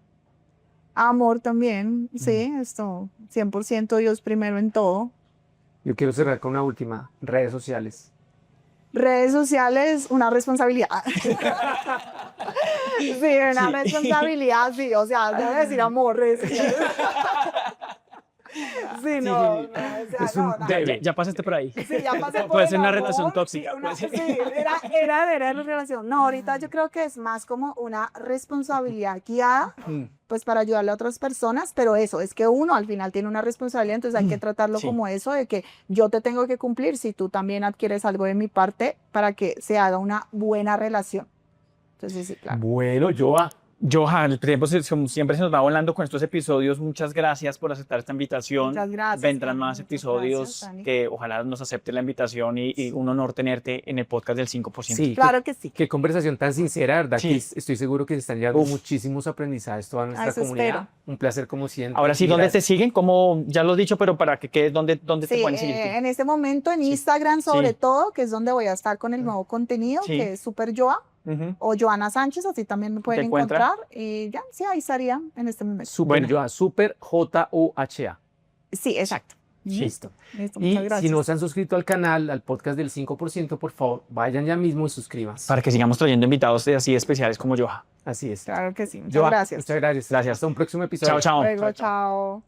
Amor también, sí, 100% Dios primero en todo. Yo quiero cerrar con una última, redes sociales. Redes sociales, una responsabilidad. Sí, una responsabilidad, sí, o sea, debo decir amor, redes sociales. Sí, no, o sea, Ya pasaste por ahí. Sí, ya pasé por Puede el ser una amor, relación tóxica. Sí, era la relación. No, ahorita yo creo que es más como una responsabilidad guiada, pues para ayudarle a otras personas, pero eso, es que uno al final tiene una responsabilidad, entonces hay que tratarlo como eso, de que yo te tengo que cumplir si tú también adquieres algo de mi parte para que se haga una buena relación. Entonces, sí, claro. Bueno, Joa. Joha, el tiempo siempre se nos va volando con estos episodios. Muchas gracias por aceptar esta invitación. Muchas gracias. Vendrán más Muchas episodios gracias, Dani. que ojalá nos acepte la invitación y un honor tenerte en el podcast del 5%. Sí, Claro que sí. Qué conversación tan sincera, ¿verdad? Sí. Que estoy seguro que se están llevando muchísimos aprendizajes toda nuestra eso comunidad. espero. Un placer como siempre. Ahora sí, Y ¿dónde te gracias. siguen? Como ya lo he dicho, pero para que quede, ¿dónde te Sí, pueden seguir? en este momento en Sí. Instagram sobre Sí. todo, que es donde voy a estar con el nuevo contenido, Sí. que es Super Joa o Johanna Sánchez, así también me pueden ¿Te encuentran? encontrar. Y ya, sí, ahí estaría en este momento. Super Bueno. Joa, Super Joha. Sí, exacto. Listo. Listo, Y muchas gracias. si no se han suscrito al canal, al podcast del 5%, por favor, vayan ya mismo y suscríbanse. Para que sigamos trayendo invitados así especiales como Joha. Así es. Claro que sí. Muchas Joa, gracias. muchas gracias. Gracias. Hasta un próximo episodio. Chao, chao. Luego, chao.